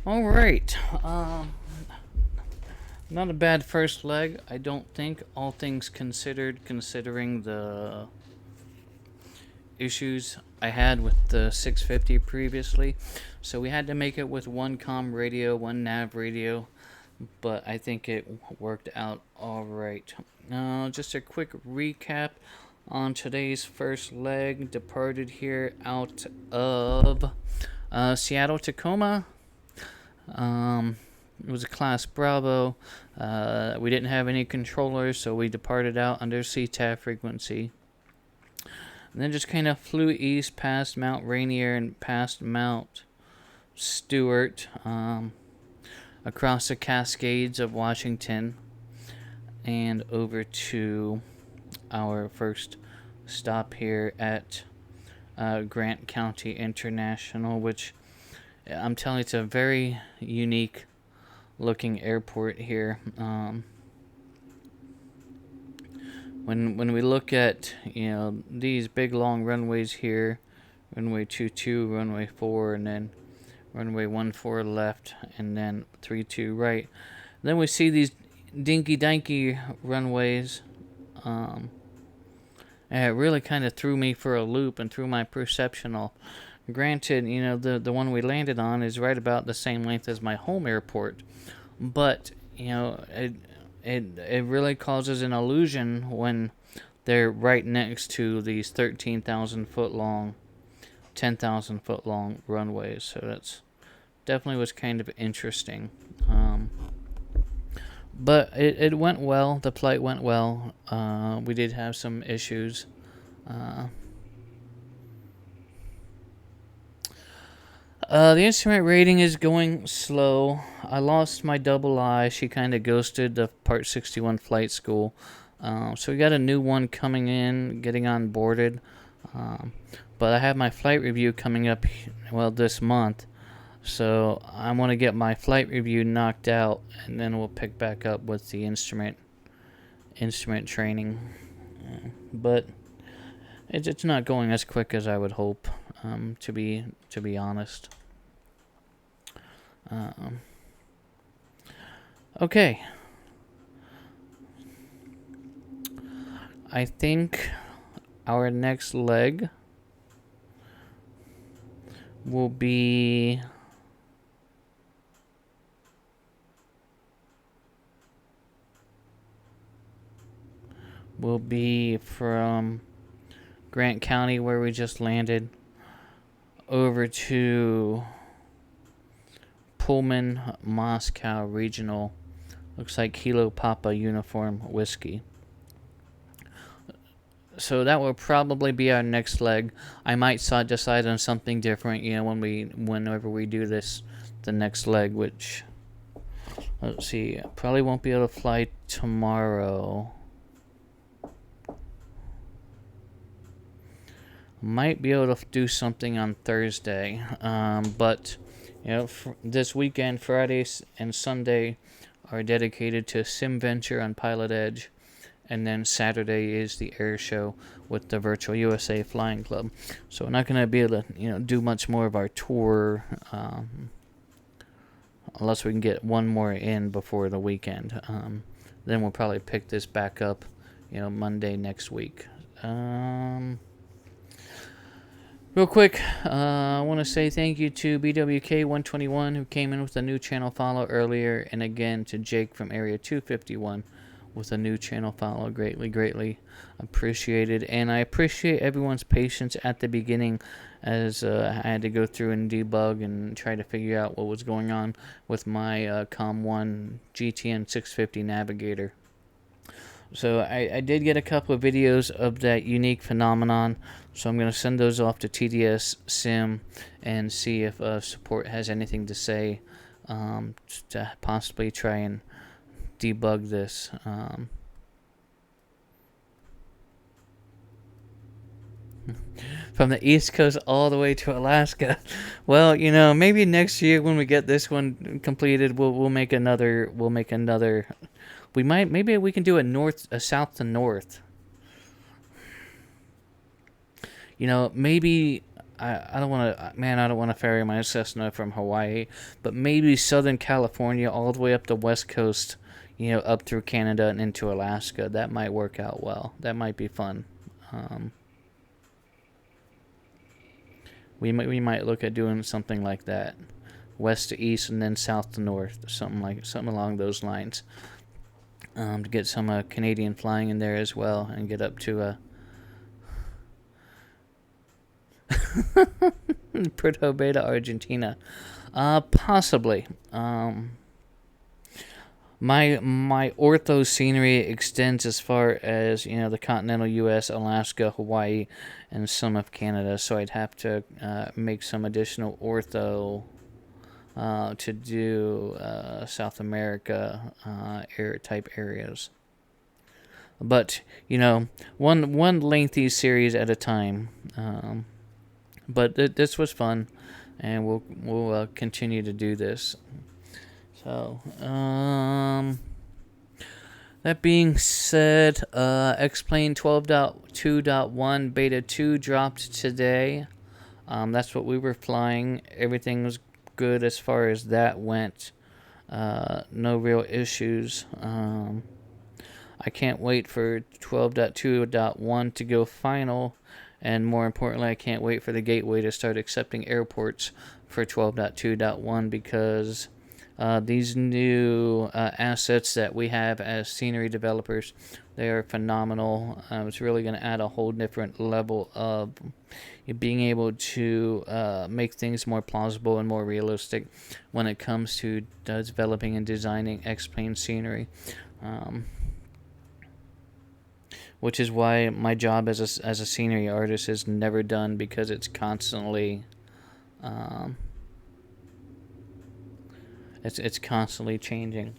All right. Not a bad first leg, I don't think, all things considered, considering the issues I had with the 650 previously. So we had to make it with one comm radio, one nav radio, but I think it worked out all right. Just a quick recap on today's first leg. Departed here out of Seattle, Tacoma. It was a Class Bravo. We didn't have any controllers, so we departed out under CTAF frequency. And then just kind of flew east past Mount Rainier and past Mount Stewart, across the Cascades of Washington, and over to our first stop here at Grant County International, which I'm telling you, it's a very unique looking airport here. When we look at, these big long runways here, runway 22, runway 4, and then runway 14 left, and then 32 right. Then we see these dinky danky runways. And it really kind of threw me for a loop and threw my perception off. Granted, the one we landed on is right about the same length as my home airport, but it really causes an illusion when they're right next to these 13,000 foot long, 10,000 foot long runways. So that's definitely was kind of interesting. But it went well. The flight went well. We did have some issues. The instrument rating is going slow. I lost my double eye. She kind of ghosted the Part 61 flight school. So we got a new one coming in, getting on boarded. But I have my flight review coming up, this month. So I want to get my flight review knocked out, and then we'll pick back up with the instrument training. But it's not going as quick as I would hope, to be honest. Okay. I think our next leg will be from Grant County, where we just landed, over to Pullman, Moscow Regional. Looks like Kilo Papa Uniform Whiskey. So that will probably be our next leg. I might decide on something different, whenever we do this, the next leg, which, let's see, probably won't be able to fly tomorrow. Might be able to do something on Thursday, but this weekend, Friday and Sunday, are dedicated to Sim Venture on Pilot Edge, and then Saturday is the air show with the Virtual USA Flying Club. So we're not going to be able to do much more of our tour, unless we can get one more in before the weekend. Then we'll probably pick this back up, Monday next week. Real quick, I want to say thank you to BWK121, who came in with a new channel follow earlier, and again to Jake from Area 251 with a new channel follow. Greatly appreciated. And I appreciate everyone's patience at the beginning, as I had to go through and debug and try to figure out what was going on with my COM1 GTN 650 Navigator. So I did get a couple of videos of that unique phenomenon, so I'm going to send those off to TDS Sim and see if support has anything to say, to possibly try and debug this. From the East Coast all the way to Alaska. Well, maybe next year when we get this one completed, we'll make another. Maybe we can do a south to north. Maybe I don't want to, man, I don't want to ferry my Cessna from Hawaii, but maybe Southern California all the way up the West Coast, up through Canada and into Alaska. That might work out well. That might be fun. We might look at doing something like that, west to east and then south to north, something along those lines. To get some Canadian flying in there as well, and get up to Puerto Beta, Argentina, possibly. My ortho scenery extends as far as the continental U.S., Alaska, Hawaii, and some of Canada. So I'd have to make some additional ortho to do South America type areas. But one lengthy series at a time. But this was fun, and we'll continue to do this. So, that being said, X-Plane 12.2.1 Beta 2 dropped today. That's what we were flying. Everything was good as far as that went. No real issues. I can't wait for 12.2.1 to go final. And more importantly, I can't wait for the gateway to start accepting airports for 12.2.1 because these new assets that we have as scenery developers, they are phenomenal. It's really going to add a whole different level of being able to make things more plausible and more realistic when it comes to developing and designing X-Plane scenery. Which is why my job as a scenery artist is never done, because it's constantly it's constantly changing.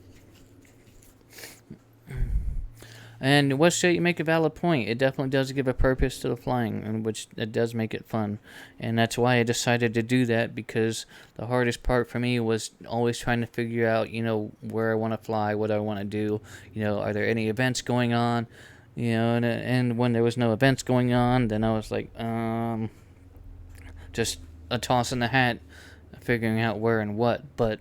And what should you make a valid point? It definitely does give a purpose to the flying, and which it does make it fun. And that's why I decided to do that, because the hardest part for me was always trying to figure out, where I want to fly, what I want to do. Are there any events going on? And when there was no events going on, then I was like, just a toss in the hat, figuring out where and what. But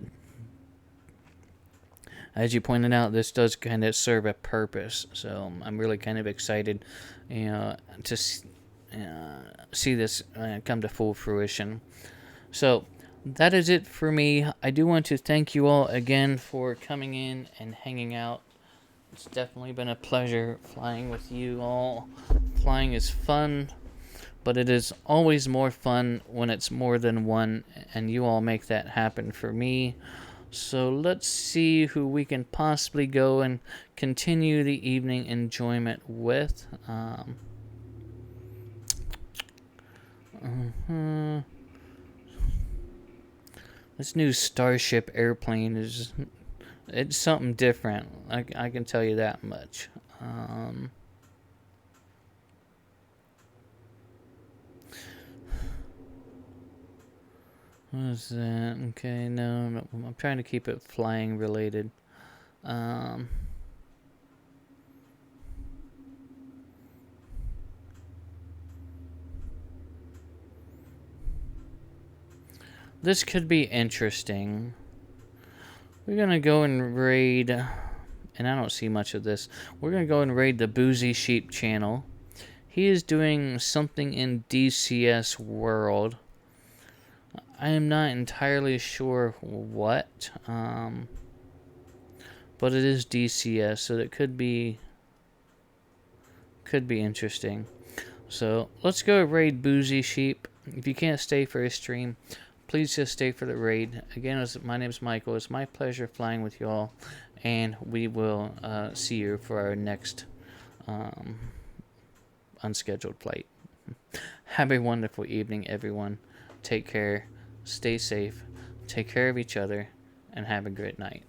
as you pointed out, this does kind of serve a purpose. So I'm really kind of excited, to see this come to full fruition. So that is it for me. I do want to thank you all again for coming in and hanging out. It's definitely been a pleasure flying with you all. Flying is fun, but it is always more fun when it's more than one, and you all make that happen for me. So let's see who we can possibly go and continue the evening enjoyment with. This new Starship airplane it's something different. I can tell you that much. What is that? Okay, no, I'm trying to keep it flying related. This could be interesting. We're going to go and raid, and I don't see much of this. We're going to go and raid the Boozy Sheep channel. He is doing something in DCS World. I am not entirely sure what, but it is DCS, so that could be interesting. So let's go raid Boozy Sheep. If you can't stay for his stream, please just stay for the raid. Again, my name is Michael. It's my pleasure flying with you all, and we will see you for our next unscheduled flight. Have a wonderful evening, everyone. Take care. Stay safe. Take care of each other, and have a great night.